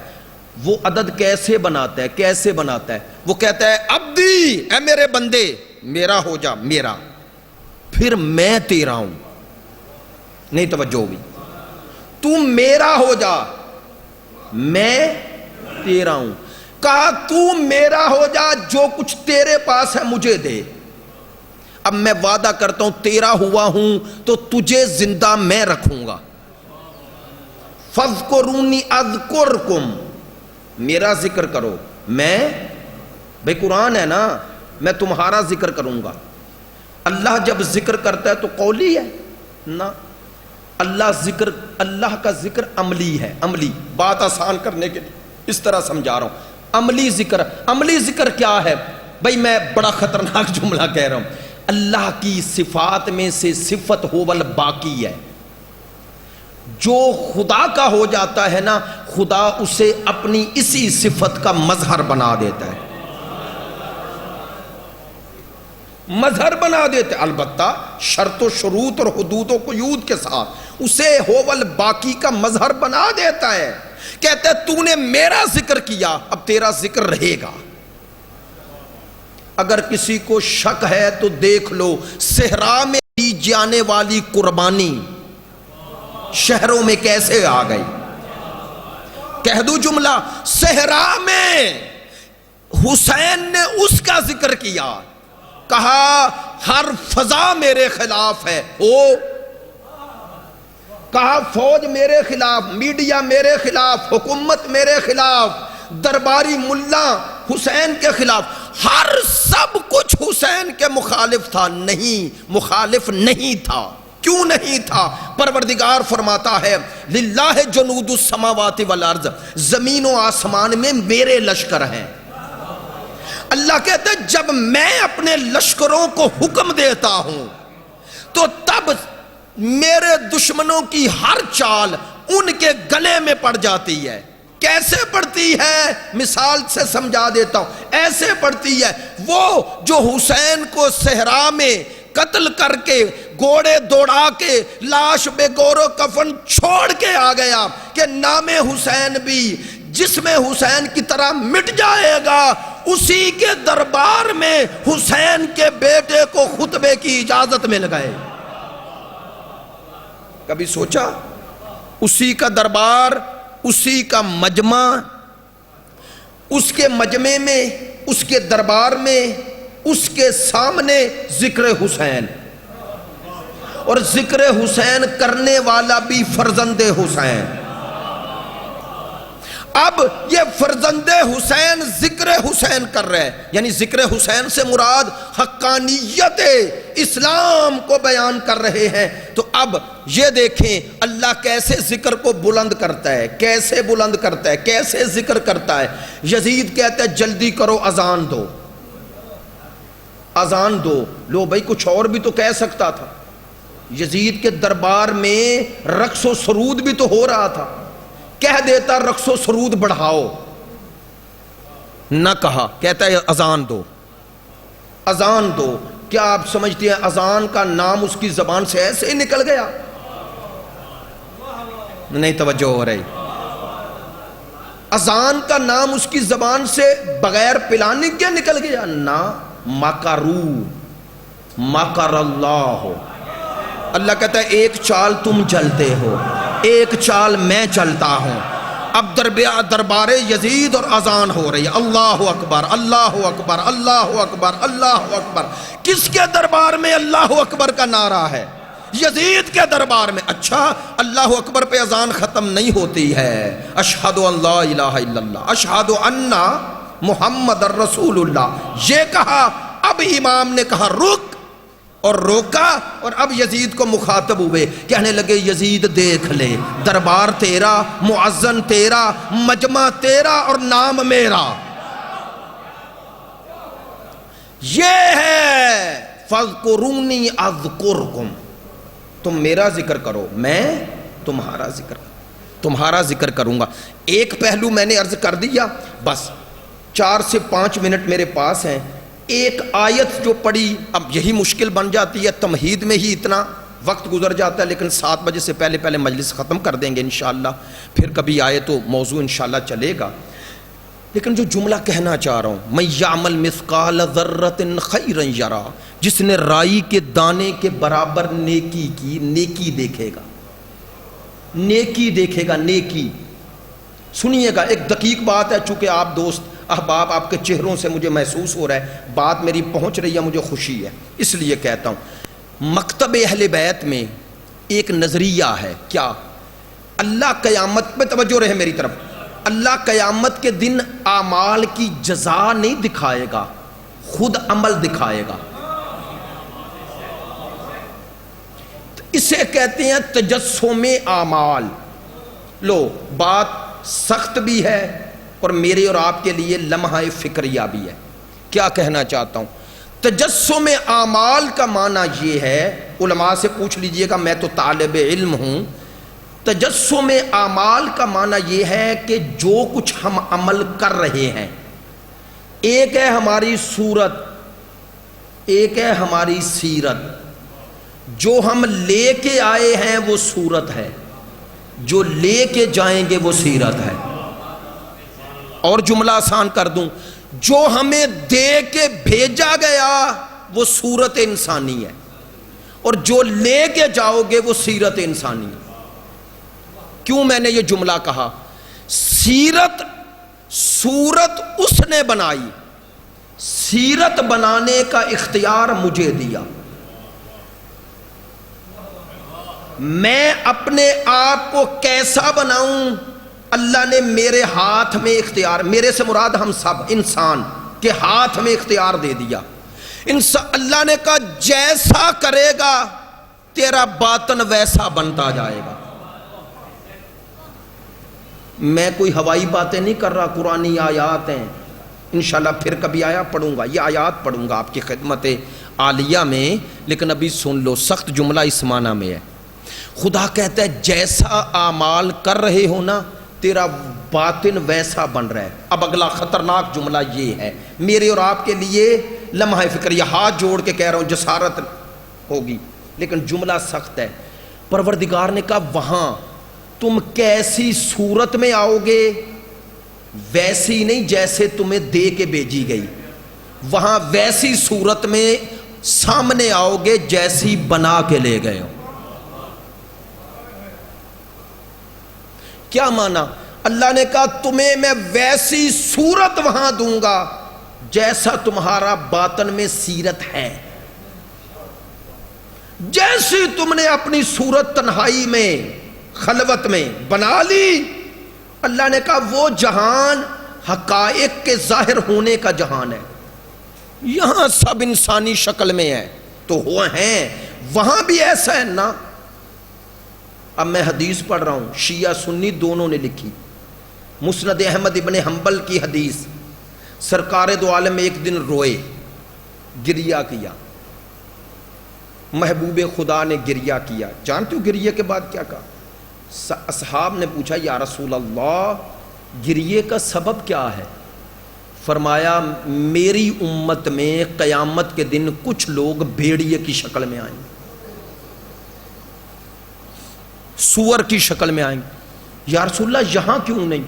وہ عدد کیسے بناتا ہے؟ کیسے بناتا ہے؟ وہ کہتا ہے عبدی، اے میرے بندے میرا ہو جا، میرا، پھر میں تیرا ہوں. نہیں توجہ ہوئی، تو میرا ہو جا، میں تیرا ہوں. کہا تو میرا ہو جا، جو کچھ تیرے پاس ہے مجھے دے. اب میں وعدہ کرتا ہوں تیرا ہوا ہوں تو تجھے زندہ میں رکھوں گا. فَاذْكُرُونِي أَذْكُرْكُمْ، میرا ذکر کرو. میں بھئی قرآن ہے نا، میں تمہارا ذکر کروں گا. اللہ جب ذکر کرتا ہے تو قولی ہے نا، اللہ کا ذکر عملی ہے. عملی بات آسان کرنے کے لیے اس طرح سمجھا رہا ہوں. عملی ذکر کیا ہے؟ بھئی میں بڑا خطرناک جملہ کہہ رہا ہوں. اللہ کی صفات میں سے صفت ہوول باقی ہے. جو خدا کا ہو جاتا ہے نا، خدا اسے اپنی اسی صفت کا مظہر بنا دیتا ہے. مظہر بنا دیتے، البتہ شرط و شروط اور حدود و قیود کے ساتھ اسے ہوول باقی کا مظہر بنا دیتا ہے. کہتے ہیں تو نے میرا ذکر کیا، اب تیرا ذکر رہے گا. اگر کسی کو شک ہے تو دیکھ لو صحرا میں دی جانے والی قربانی شہروں میں کیسے آ گئی. کہہ دوں جملہ، صحرا میں حسین نے اس کا ذکر کیا، کہا ہر فضا میرے خلاف ہے، کہا فوج میرے خلاف، میڈیا میرے خلاف، حکومت میرے خلاف، درباری ملا حسین کے خلاف، ہر سب کچھ حسین کے مخالف تھا، نہیں مخالف نہیں تھا۔ کیوں نہیں تھا؟ پروردگار فرماتا ہے للہ جنود السماوات والارض، زمین و آسمان میں میرے لشکر ہیں۔ اللہ کہتے ہیں جب میں اپنے لشکروں کو حکم دیتا ہوں تو تب میرے دشمنوں کی ہر چال ان کے گلے میں پڑ جاتی ہے۔ کیسے پڑتی ہے؟ مثال سے سمجھا دیتا ہوں، ایسے پڑتی ہے، وہ جو حسین کو صحرا میں قتل کر کے گھوڑے دوڑا کے لاش بے گور و کفن چھوڑ کے آ گیا کہ نام حسین بھی جسم حسین کی طرح مٹ جائے گا، اسی کے دربار میں حسین کے بیٹے کو خطبے کی اجازت مل گئے۔ کبھی سوچا؟ اسی کا دربار، اسی کا مجمع، اس کے مجمع میں، اس کے دربار میں، اس کے سامنے ذکر حسین، اور ذکر حسین کرنے والا بھی فرزند حسین۔ اب یہ فرزند حسین ذکر حسین کر رہے ہیں، یعنی ذکر حسین سے مراد حقانیت اسلام کو بیان کر رہے ہیں۔ تو اب یہ دیکھیں اللہ کیسے ذکر کو بلند کرتا ہے، کیسے بلند کرتا ہے، کیسے ذکر کرتا ہے۔ یزید کہتا ہے جلدی کرو اذان دو، اذان دو۔ لو بھائی کچھ اور بھی تو کہہ سکتا تھا، یزید کے دربار میں رقص و سرود بھی تو ہو رہا تھا، کہہ دیتا رقص و سرود بڑھاؤ، نہ کہا، کہتا ہے اذان دو، اذان دو۔ کیا آپ سمجھتے ہیں اذان کا نام اس کی زبان سے ایسے ہی نکل گیا؟ نہیں توجہ ہو رہی۔ اذان کا نام اس کی زبان سے بغیر پلانے کے نکل گیا؟ نہ، مکرو مکر اللہ۔ اللہ کہتا ہے ایک چال تم چلتے ہو، ایک چال میں چلتا ہوں۔ اب دربار یزید اور اذان ہو رہی ہے، اللہ اکبر اللہ اکبر اللہ اکبر اللہ اکبر۔ کس کے دربار میں اللہ اکبر کا نعرہ ہے؟ یزید کے دربار میں۔ اچھا اللہ اکبر پہ اذان ختم نہیں ہوتی ہے، اشہد ان لا الہ الا اللہ اشہد ان محمد الرسول اللہ، یہ کہا۔ اب امام نے کہا رک، اور روکا، اور اب یزید کو مخاطب ہوئے، کہنے لگے یزید دیکھ لے، دربار تیرا، مؤذن تیرا، مجمع تیرا، اور نام میرا۔ یہ ہے فَاذْكُرُونِي أَذْكُرْكُمْ، تم میرا ذکر کرو، میں تمہارا ذکر کروں گا۔ ایک پہلو میں نے عرض کر دیا، بس 4 سے 5 منٹ میرے پاس ہیں۔ ایک آیت جو پڑھی، اب یہی مشکل بن جاتی ہے، تمہید میں ہی اتنا وقت گزر جاتا ہے، لیکن 7 بجے سے پہلے مجلس ختم کر دیں گے انشاءاللہ، پھر کبھی آئے تو موضوع انشاءاللہ چلے گا۔ لیکن جو جملہ کہنا چاہ رہا ہوں، من یعمل مثقال ذرۃ خیرا یرا، جس نے رائی کے دانے کے برابر نیکی کی، نیکی دیکھے گا، نیکی دیکھے گا، نیکی۔ سنیے گا، ایک دقیق بات ہے، چونکہ آپ دوست احباب، آپ کے چہروں سے مجھے محسوس ہو رہا ہے بات میری پہنچ رہی ہے، مجھے خوشی ہے، اس لیے کہتا ہوں۔ مکتب اہل بیت میں ایک نظریہ ہے، کیا؟ اللہ قیامت پہ توجہ رہے میری طرف، اللہ قیامت کے دن اعمال کی جزا نہیں دکھائے گا، خود عمل دکھائے گا۔ اسے کہتے ہیں تجسم اعمال۔ لو بات سخت بھی ہے اور میرے اور آپ کے لیے لمحہ فکریہ بھی ہے۔ کیا کہنا چاہتا ہوں؟ تجسم اعمال کا معنی یہ ہے، علماء سے پوچھ لیجئے گا، میں تو طالب علم ہوں۔ تجسم اعمال کا معنی یہ ہے کہ جو کچھ ہم عمل کر رہے ہیں، ایک ہے ہماری صورت، ایک ہے ہماری سیرت۔ جو ہم لے کے آئے ہیں وہ صورت ہے، جو لے کے جائیں گے وہ سیرت ہے۔ اور جملہ آسان کر دوں، جو ہمیں دے کے بھیجا گیا وہ صورت انسانی ہے، اور جو لے کے جاؤ گے وہ سیرت انسانی ہے۔ کیوں میں نے یہ جملہ کہا؟ سیرت، صورت اس نے بنائی، سیرت بنانے کا اختیار مجھے دیا۔ میں اپنے آپ کو کیسا بناؤں اللہ نے میرے ہاتھ میں اختیار، میرے سے مراد ہم سب انسان کے ہاتھ میں اختیار دے دیا. اللہ نے کہا جیسا کرے گا تیرا باطن ویسا بنتا جائے گا. میں کوئی ہوائی باتیں نہیں کر رہا، قرآنی آیات ہیں. انشاءاللہ پھر کبھی آیا پڑھوں گا، یہ آیات پڑھوں گا آپ کی خدمت عالیہ میں، لیکن ابھی سن لو، سخت جملہ اس معنی میں ہے. خدا کہتا ہے جیسا اعمال کر رہے ہو نا تیرا باطن ویسا بن رہا ہے. اب اگلا خطرناک جملہ یہ ہے میرے اور آپ کے لیے لمحہ فکر، یہ ہاتھ جوڑ کے کہہ رہا ہوں، جسارت ہوگی لیکن جملہ سخت ہے. پروردگار نے کہا وہاں تم کیسی صورت میں آؤ گے، ویسی نہیں جیسے تمہیں دے کے بھیجی گئی، وہاں ویسی صورت میں سامنے آؤ گے جیسی بنا کے لے گئے ہو. کیا مانا؟ اللہ نے کہا تمہیں میں ویسی صورت وہاں دوں گا جیسا تمہارا باطن میں سیرت ہے. جیسی تم نے اپنی صورت تنہائی میں خلوت میں بنا لی، اللہ نے کہا وہ جہان حقائق کے ظاہر ہونے کا جہان ہے. یہاں سب انسانی شکل میں ہے تو وہ ہیں، وہاں بھی ایسا ہے نا. اب میں حدیث پڑھ رہا ہوں، شیعہ سنی دونوں نے لکھی، مسند احمد ابن حنبل کی حدیث. سرکار دو عالم ایک دن روئے، گریہ کیا. محبوب خدا نے گریہ کیا. جانتے ہو گریہ کے بعد کیا کہا؟ اصحاب نے پوچھا یا رسول اللہ گریہ کا سبب کیا ہے؟ فرمایا میری امت میں قیامت کے دن کچھ لوگ بھیڑیے کی شکل میں آئیں گے، سور کی شکل میں آئیں گے. یا رسول اللہ یہاں کیوں نہیں؟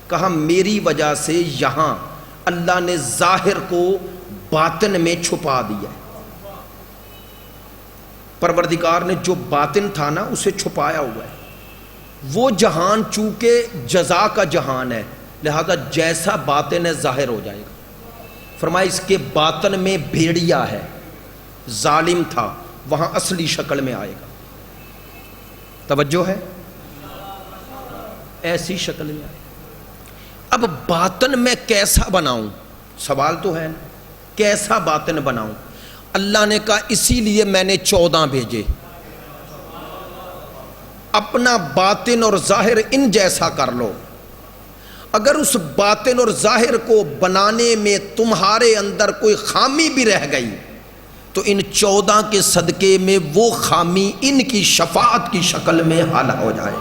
کہا میری وجہ سے یہاں اللہ نے ظاہر کو باطن میں چھپا دیا. پروردگار نے جو باطن تھا نا اسے چھپایا ہوا ہے. وہ جہان چونکہ جزا کا جہان ہے لہذا جیسا باطن ہے ظاہر ہو جائے گا. فرمایا اس کے باطن میں بھیڑیا ہے، ظالم تھا، وہاں اصلی شکل میں آئے گا. توجہ ہے؟ ایسی شکل میں آئے. اب باطن میں کیسا بناؤں؟ سوال تو ہے نا، کیسا باطن بناؤں؟ اللہ نے کہا اسی لیے میں نے 14 بھیجے. اپنا باطن اور ظاہر ان جیسا کر لو. اگر اس باطن اور ظاہر کو بنانے میں تمہارے اندر کوئی خامی بھی رہ گئی تو ان 14 کے صدقے میں وہ خامی ان کی شفاعت کی شکل میں حل ہو جائے.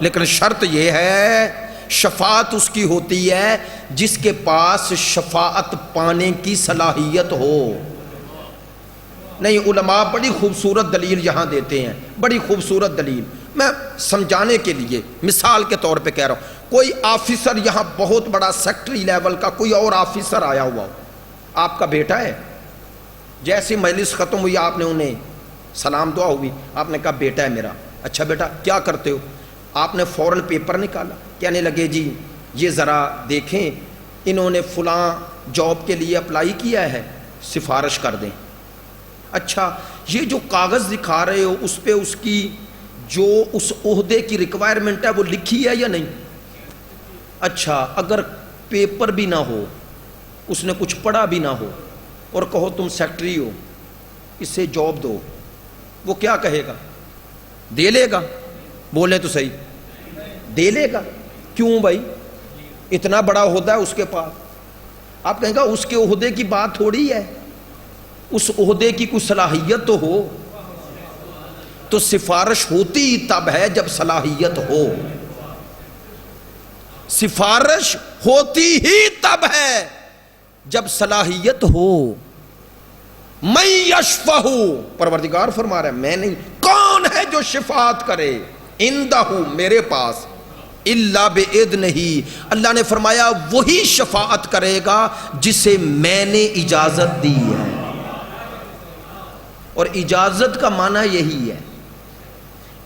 لیکن شرط یہ ہے شفاعت اس کی ہوتی ہے جس کے پاس شفاعت پانے کی صلاحیت ہو. نہیں، علماء بڑی خوبصورت دلیل یہاں دیتے ہیں، بڑی خوبصورت دلیل. میں سمجھانے کے لیے مثال کے طور پہ کہہ رہا ہوں. کوئی آفیسر یہاں بہت بڑا سیکٹری لیول کا کوئی اور آفیسر آیا ہوا ہو، آپ کا بیٹا ہے، جیسی مجلس ختم ہوئی آپ نے انہیں سلام دعا ہوئی، آپ نے کہا بیٹا ہے میرا. اچھا بیٹا کیا کرتے ہو؟ آپ نے فوراً پیپر نکالا، کہنے لگے جی یہ ذرا دیکھیں انہوں نے فلاں جاب کے لیے اپلائی کیا ہے، سفارش کر دیں. اچھا یہ جو کاغذ دکھا رہے ہو اس پہ اس کی جو اس عہدے کی ریکوائرمنٹ ہے وہ لکھی ہے یا نہیں؟ اچھا اگر پیپر بھی نہ ہو، اس نے کچھ پڑھا بھی نہ ہو اور کہو تم سیکٹری ہو اسے جاب دو، وہ کیا کہے گا؟ دے لے گا؟ بولے تو صحیح، دے لے گا. کیوں بھائی؟ اتنا بڑا عہدہ ہے اس کے پاس. آپ کہیں گا اس کے عہدے کی بات تھوڑی ہے، اس عہدے کی کوئی صلاحیت تو ہو. تو سفارش ہوتی تب ہے جب صلاحیت ہو، سفارش ہوتی ہی تب ہے جب صلاحیت ہو. میں یشفع، پروردگار فرما رہا ہے میں نہیں، کون ہے جو شفاعت کرے عندہ میرے پاس الا باذنہ. اللہ نے فرمایا وہی شفاعت کرے گا جسے میں نے اجازت دی ہے. اور اجازت کا معنی یہی ہے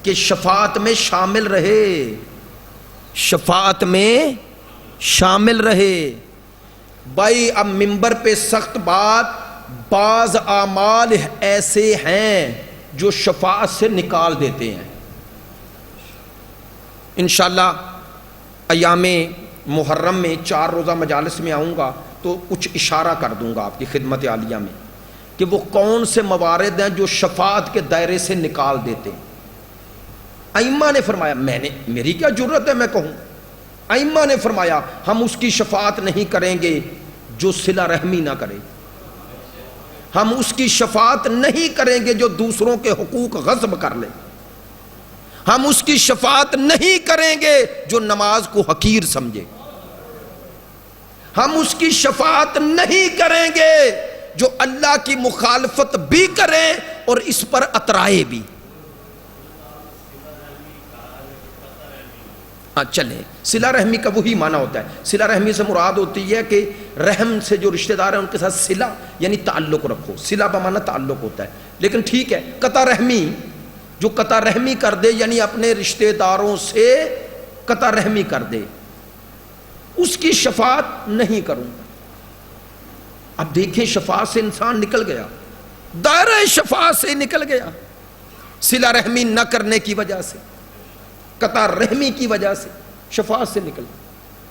کہ شفاعت میں شامل رہے، شفاعت میں شامل رہے. بھائی اب ممبر پہ سخت بات، بعض اعمال ایسے ہیں جو شفاعت سے نکال دیتے ہیں. انشاءاللہ ایام محرم میں 4 روزہ مجالس میں آؤں گا تو کچھ اشارہ کر دوں گا آپ کی خدمت عالیہ میں کہ وہ کون سے موارد ہیں جو شفاعت کے دائرے سے نکال دیتے ہیں۔ ائمہ نے فرمایا، میری کیا جرت ہے میں کہوں، ائمہ نے فرمایا ہم اس کی شفاعت نہیں کریں گے جو صلہ رحمی نہ کرے، ہم اس کی شفاعت نہیں کریں گے جو دوسروں کے حقوق غصب کر لے، ہم اس کی شفاعت نہیں کریں گے جو نماز کو حقیر سمجھے، ہم اس کی شفاعت نہیں کریں گے جو اللہ کی مخالفت بھی کریں اور اس پر اترائے بھی۔ چلیں، صلہ رحمی کا وہی معنی ہوتا ہے، صلہ رحمی سے مراد ہوتی ہے کہ رحم سے جو رشتہ دار ہیں ان کے ساتھ صلہ یعنی تعلق رکھو، صلہ بمعنی تعلق ہوتا ہے، لیکن ٹھیک ہے قطع رحمی، جو قطع رحمی کر دے یعنی اپنے رشتہ داروں سے قطع رحمی کر دے، اس کی شفاعت نہیں کروں گا۔ اب دیکھیں شفاعت سے انسان نکل گیا، دائرہ شفاعت سے نکل گیا، صلہ رحمی نہ کرنے کی وجہ سے، قطع رحمی کی وجہ سے شفاعت سے نکل۔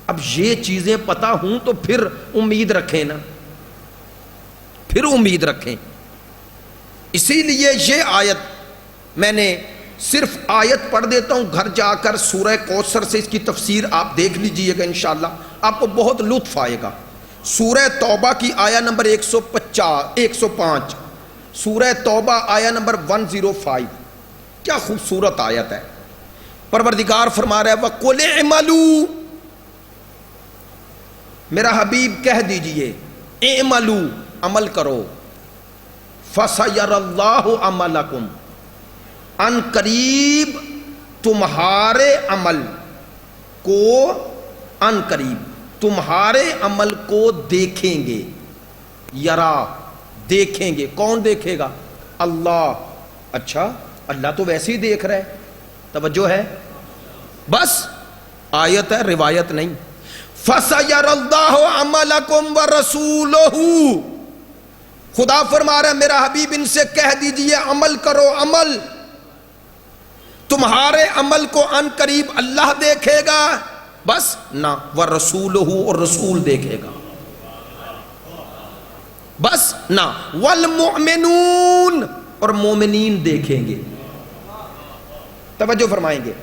اب یہ چیزیں پتہ ہوں تو پھر امید رکھیں نا، پھر امید رکھیں۔ اسی لیے یہ آیت میں نے صرف آیت پڑھ دیتا ہوں، گھر جا کر سورہ کوثر سے اس کی تفسیر آپ دیکھ لیجئے گا انشاءاللہ، آپ کو بہت لطف آئے گا۔ سورہ توبہ کی آیہ نمبر 105، سورہ توبہ آیہ نمبر 105، کیا خوبصورت آیت ہے۔ پروردگار فرما رہا ہے وَقُلِ اعْمَلُوا، میرا حبیب کہہ دیجئے اعملوا، عمل کرو، فَسَيَرَ اللَّهُ عَمَلَكُمْ، ان قریب تمہارے عمل کو، ان قریب تمہارے عمل کو دیکھیں گے، یرا دیکھیں گے، کون دیکھے گا؟ اللہ۔ اچھا اللہ تو ویسے ہی دیکھ رہا ہے، توجہ ہے، بس آیت ہے روایت نہیں۔ فَسَيَرَ اللَّهُ عَمَلَكُمْ وَرَسُولُهُ، خدا فرما رہا ہے میرا حبیب ان سے کہہ دیجئے عمل کرو، عمل، تمہارے عمل کو ان قریب اللہ دیکھے گا، بس نہ، وَرَسُولُهُ، اور رسول دیکھے گا، بس نہ، وَالْمُؤْمِنُونَ، اور مومنین دیکھیں گے۔ توجہ فرمائیں گے،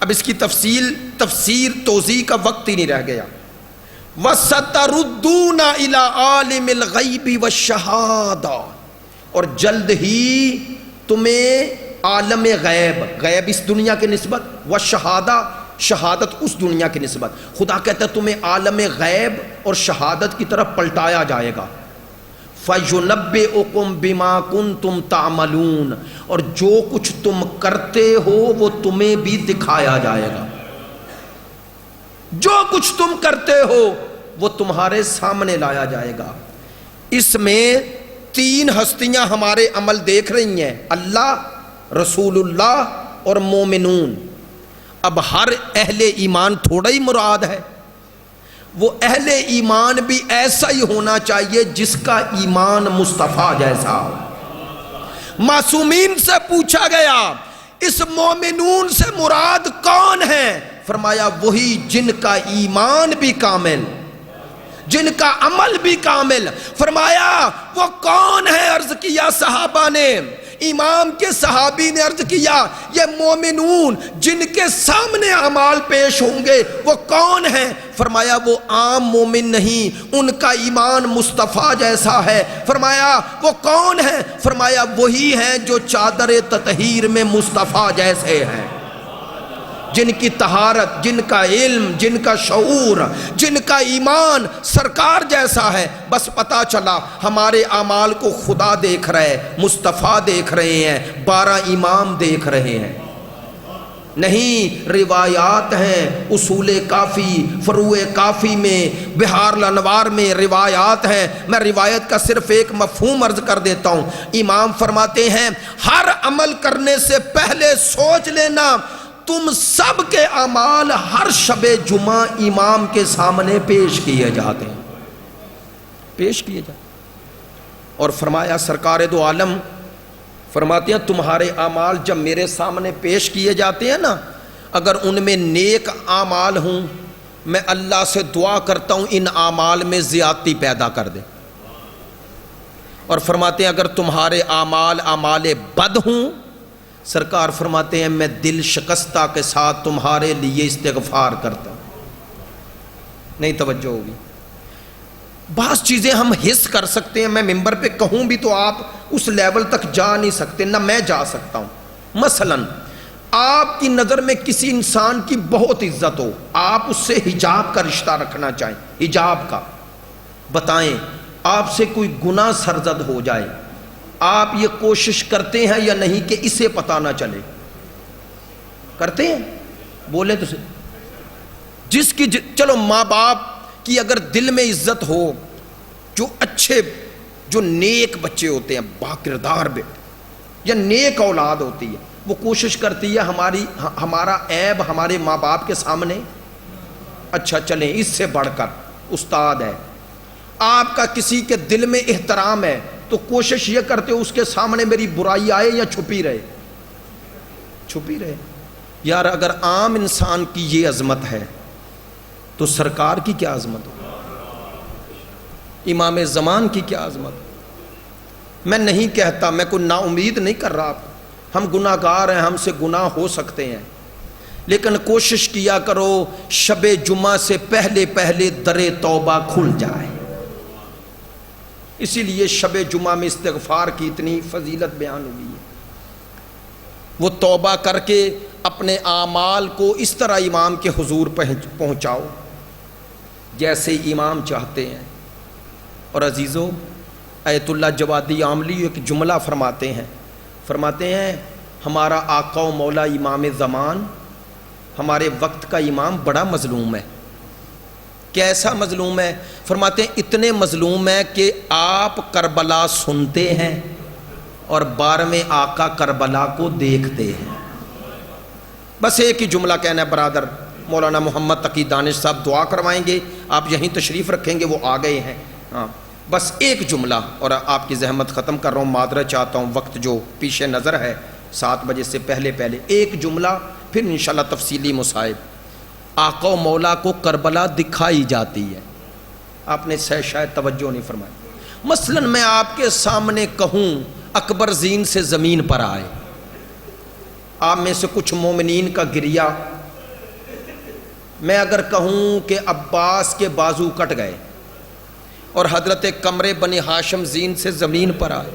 اب اس کی تفسیر توضیح کا وقت ہی نہیں رہ گیا۔ وَسَتَرُدُّونَ إِلَىٰ عَالِمِ الْغَيْبِ وَالشَّهَادَةِ، اور جلد ہی تمہیں عالم غیب، غیب اس دنیا کے نسبت، والشہادہ، شہادت اس دنیا کی نسبت، خدا کہتا ہے تمہیں عالم غیب اور شہادت کی طرف پلٹایا جائے گا۔ فَيُنَبِّئُكُم بِمَا كُنتُمْ تَعْمَلُونَ، اور جو کچھ تم کرتے ہو وہ تمہیں بھی دکھایا جائے گا، جو کچھ تم کرتے ہو وہ تمہارے سامنے لایا جائے گا۔ اس میں 3 ہستیاں ہمارے عمل دیکھ رہی ہیں، اللہ، رسول اللہ اور مومنون۔ اب ہر اہل ایمان تھوڑا ہی مراد ہے، وہ اہل ایمان بھی ایسا ہی ہونا چاہیے جس کا ایمان مصطفیٰ جیسا ہو۔ معصومین سے پوچھا گیا اس مومنون سے مراد کون ہے؟ فرمایا وہی جن کا ایمان بھی کامل، جن کا عمل بھی کامل۔ فرمایا وہ کون ہے؟ عرض کیا صحابہ نے، امام کے صحابی نے عرض کیا یہ مومنون جن کے سامنے اعمال پیش ہوں گے وہ کون ہیں؟ فرمایا وہ عام مومن نہیں، ان کا ایمان مصطفیٰ جیسا ہے۔ فرمایا وہ کون ہیں؟ فرمایا وہی ہیں جو چادر تطہیر میں مصطفیٰ جیسے ہیں، جن کی طہارت، جن کا علم، جن کا شعور، جن کا ایمان سرکار جیسا ہے۔ بس پتہ چلا ہمارے اعمال کو خدا دیکھ رہے ہیں، مصطفیٰ دیکھ رہے ہیں، 12 امام دیکھ رہے ہیں۔ نہیں، روایات ہیں، اصول کافی، فروع کافی میں، بہار الانوار میں روایات ہیں۔ میں روایت کا صرف ایک مفہوم عرض کر دیتا ہوں۔ امام فرماتے ہیں ہر عمل کرنے سے پہلے سوچ لینا تم سب کے اعمال ہر شب جمعہ امام کے سامنے پیش کیے جاتے ہیں، پیش کیے جاتے ہیں۔ اور فرمایا سرکار دو عالم فرماتے ہیں تمہارے اعمال جب میرے سامنے پیش کیے جاتے ہیں نا، اگر ان میں نیک اعمال ہوں میں اللہ سے دعا کرتا ہوں ان اعمال میں زیادتی پیدا کر دے، اور فرماتے ہیں اگر تمہارے اعمال اعمال بد ہوں، سرکار فرماتے ہیں میں دل شکستہ کے ساتھ تمہارے لیے استغفار کرتا ہوں۔ نہیں توجہ ہوگی؟ بعض چیزیں ہم حس کر سکتے ہیں، میں ممبر پہ کہوں بھی تو آپ اس لیول تک جا نہیں سکتے، نہ میں جا سکتا ہوں۔ مثلاً آپ کی نظر میں کسی انسان کی بہت عزت ہو، آپ اس سے حجاب کا رشتہ رکھنا چاہیں، حجاب کا، بتائیں آپ سے کوئی گناہ سرزد ہو جائے، آپ یہ کوشش کرتے ہیں یا نہیں کہ اسے پتہ نہ چلے؟ کرتے ہیں؟ بولے تو جس کی چلو ماں باپ کی اگر دل میں عزت ہو، جو اچھے جو نیک بچے ہوتے ہیں، باکردار بیٹے یا نیک اولاد ہوتی ہے، وہ کوشش کرتی ہے ہمارا عیب ہمارے ماں باپ کے سامنے، اچھا چلیں اس سے بڑھ کر استاد ہے، آپ کا کسی کے دل میں احترام ہے تو کوشش یہ کرتے ہو اس کے سامنے میری برائی آئے یا چھپی رہے؟ چھپی رہے۔ یار اگر عام انسان کی یہ عظمت ہے تو سرکار کی کیا عظمت ہو، امام زمان کی کیا عظمت؟ میں نہیں کہتا، میں کوئی نا امید نہیں کر رہا آپ کو، ہم گناہ گار ہیں، ہم سے گناہ ہو سکتے ہیں، لیکن کوشش کیا کرو شب جمعہ سے پہلے پہلے در توبہ کھل جائے۔ اسی لیے شب جمعہ میں استغفار کی اتنی فضیلت بیان ہوئی ہے۔ وہ توبہ کر کے اپنے اعمال کو اس طرح امام کے حضور پہنچاؤ جیسے امام چاہتے ہیں۔ اور عزیزو، ایت اللہ جوادی عاملی ایک جملہ فرماتے ہیں ہمارا آقا و مولا امام زمان ہمارے وقت کا امام بڑا مظلوم ہے۔ کیسا مظلوم ہے؟ فرماتے ہیں اتنے مظلوم ہے کہ آپ کربلا سنتے ہیں اور 12ویں آقا کربلا کو دیکھتے ہیں۔ بس ایک ہی جملہ کہنا ہے برادر، مولانا محمد تقی دانش صاحب دعا کروائیں گے، آپ یہیں تشریف رکھیں گے، وہ آ گئے ہیں۔ ہاں بس ایک جملہ، اور آپ کی زحمت ختم کر رہا ہوں، معذرت چاہتا ہوں، وقت جو پیش نظر ہے 7 بجے سے پہلے ایک جملہ، پھر انشاءاللہ تفصیلی مصائب۔ آقا و مولا کو کربلا دکھائی جاتی ہے، آپ نے شاید توجہ نہیں فرمائی۔ مثلا میں آپ کے سامنے کہوں اکبر زین سے زمین پر آئے، آپ میں سے کچھ مومنین کا گریہ، میں اگر کہوں کہ عباس کے بازو کٹ گئے اور حضرت قمر بنی ہاشم زین سے زمین پر آئے،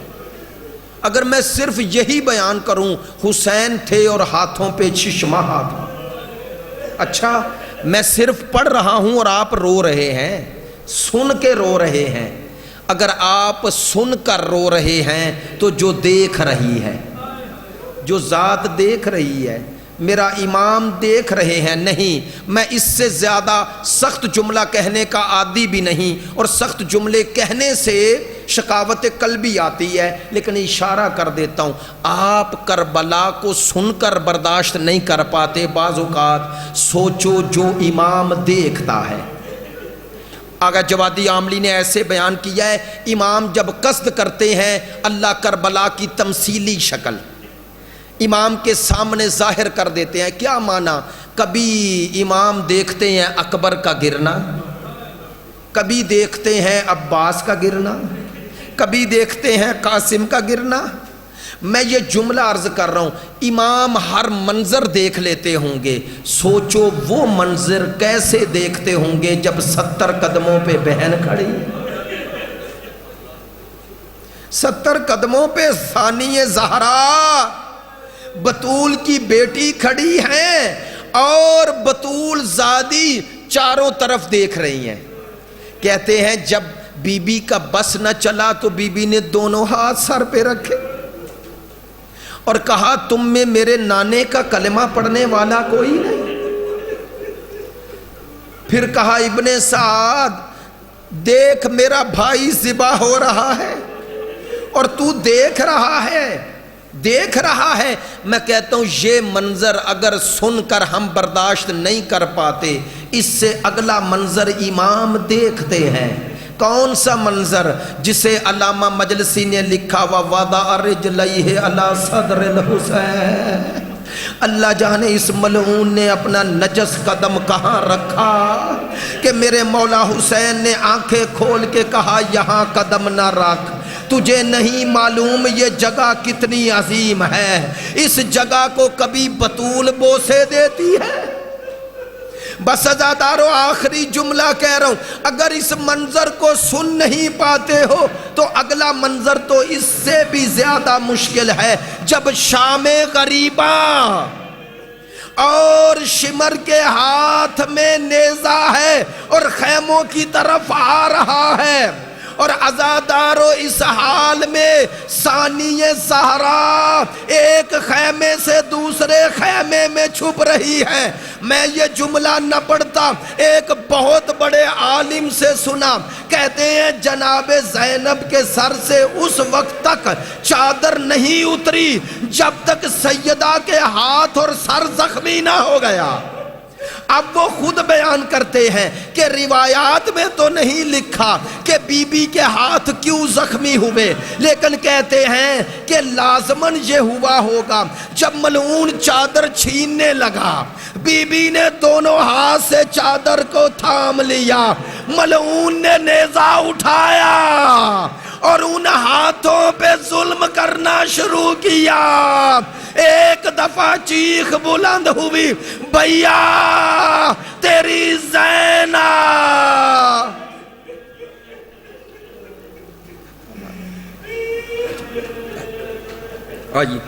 اگر میں صرف یہی بیان کروں حسین تھے اور ہاتھوں پہ چشمہ ہاتھ، اچھا میں صرف پڑھ رہا ہوں اور آپ رو رہے ہیں، سن کے رو رہے ہیں، اگر آپ سن کر رو رہے ہیں تو جو دیکھ رہی ہے، جو ذات دیکھ رہی ہے، میرا امام دیکھ رہے ہیں، نہیں میں اس سے زیادہ سخت جملہ کہنے کا عادی بھی نہیں، اور سخت جملے کہنے سے شقاوت قلبی آتی ہے، لیکن اشارہ کر دیتا ہوں آپ کربلا کو سن کر برداشت نہیں کر پاتے، بعض اوقات سوچو جو امام دیکھتا ہے۔ آقا جوادی عاملی نے ایسے بیان کیا ہے، امام جب قصد کرتے ہیں اللہ کربلا کی تمثیلی شکل امام کے سامنے ظاہر کر دیتے ہیں۔ کیا معنی؟ کبھی امام دیکھتے ہیں اکبر کا گرنا، کبھی دیکھتے ہیں عباس کا گرنا، کبھی دیکھتے ہیں قاسم کا گرنا۔ میں یہ جملہ عرض کر رہا ہوں، امام ہر منظر دیکھ لیتے ہوں گے، سوچو وہ منظر کیسے دیکھتے ہوں گے جب 70 قدموں پہ بہن کھڑی، 70 قدموں پہ ثانی زہرا بطول کی بیٹی کھڑی ہیں اور بطول زادی چاروں طرف دیکھ رہی ہیں۔ کہتے ہیں جب بی بی کا بس نہ چلا تو بی بی نے دونوں ہاتھ سر پہ رکھے اور کہا تم میں میرے نانے کا کلمہ پڑھنے والا کوئی نہیں؟ پھر کہا ابن سعد دیکھ میرا بھائی ذبح ہو رہا ہے اور تو دیکھ رہا ہے، دیکھ رہا ہے۔ میں کہتا ہوں یہ منظر اگر سن کر ہم برداشت نہیں کر پاتے، اس سے اگلا منظر امام دیکھتے ہیں۔ کون سا منظر؟ جسے علامہ مجلسی نے لکھا وَوَضَعَ رِجْلَيْهِ عَلَى صَدْرِ الْحُسَيْنِ، اللہ جانے اس ملعون نے اپنا نجس قدم کہاں رکھا کہ میرے مولا حسین نے آنکھیں کھول کے کہا یہاں قدم نہ رکھ، تجھے نہیں معلوم یہ جگہ کتنی عظیم ہے، اس جگہ کو کبھی بطول بوسے دیتی ہے۔ بس عزادارو آخری جملہ کہہ رہا ہوں، اگر اس منظر کو سن نہیں پاتے ہو تو اگلا منظر تو اس سے بھی زیادہ مشکل ہے، جب شام غریباں اور شمر کے ہاتھ میں نیزہ ہے اور خیموں کی طرف آ رہا ہے، اور عزادارو اس حال میں ثانی زہرا ایک خیمے سے دوسرے خیمے میں چھپ رہی ہے۔ میں یہ جملہ نہ پڑھتا، ایک بہت بڑے عالم سے سنا، کہتے ہیں جناب زینب کے سر سے اس وقت تک چادر نہیں اتری جب تک سیدہ کے ہاتھ اور سر زخمی نہ ہو گیا۔ اب وہ خود بیان کرتے ہیں کہ روایات میں تو نہیں لکھا کہ بی بی کے ہاتھ کیوں زخمی ہوئے، لیکن کہتے ہیں کہ لازماً یہ ہوا ہوگا جب ملعون چادر چھیننے لگا، بی بی نے دونوں ہاتھ سے چادر کو تھام لیا، ملعون نے نیزہ اٹھایا اور ان ہاتھوں پہ ظلم کرنا شروع کیا۔ ایک دفعہ چیخ بلند ہوئی، بھیا تیری زینب۔ آئیے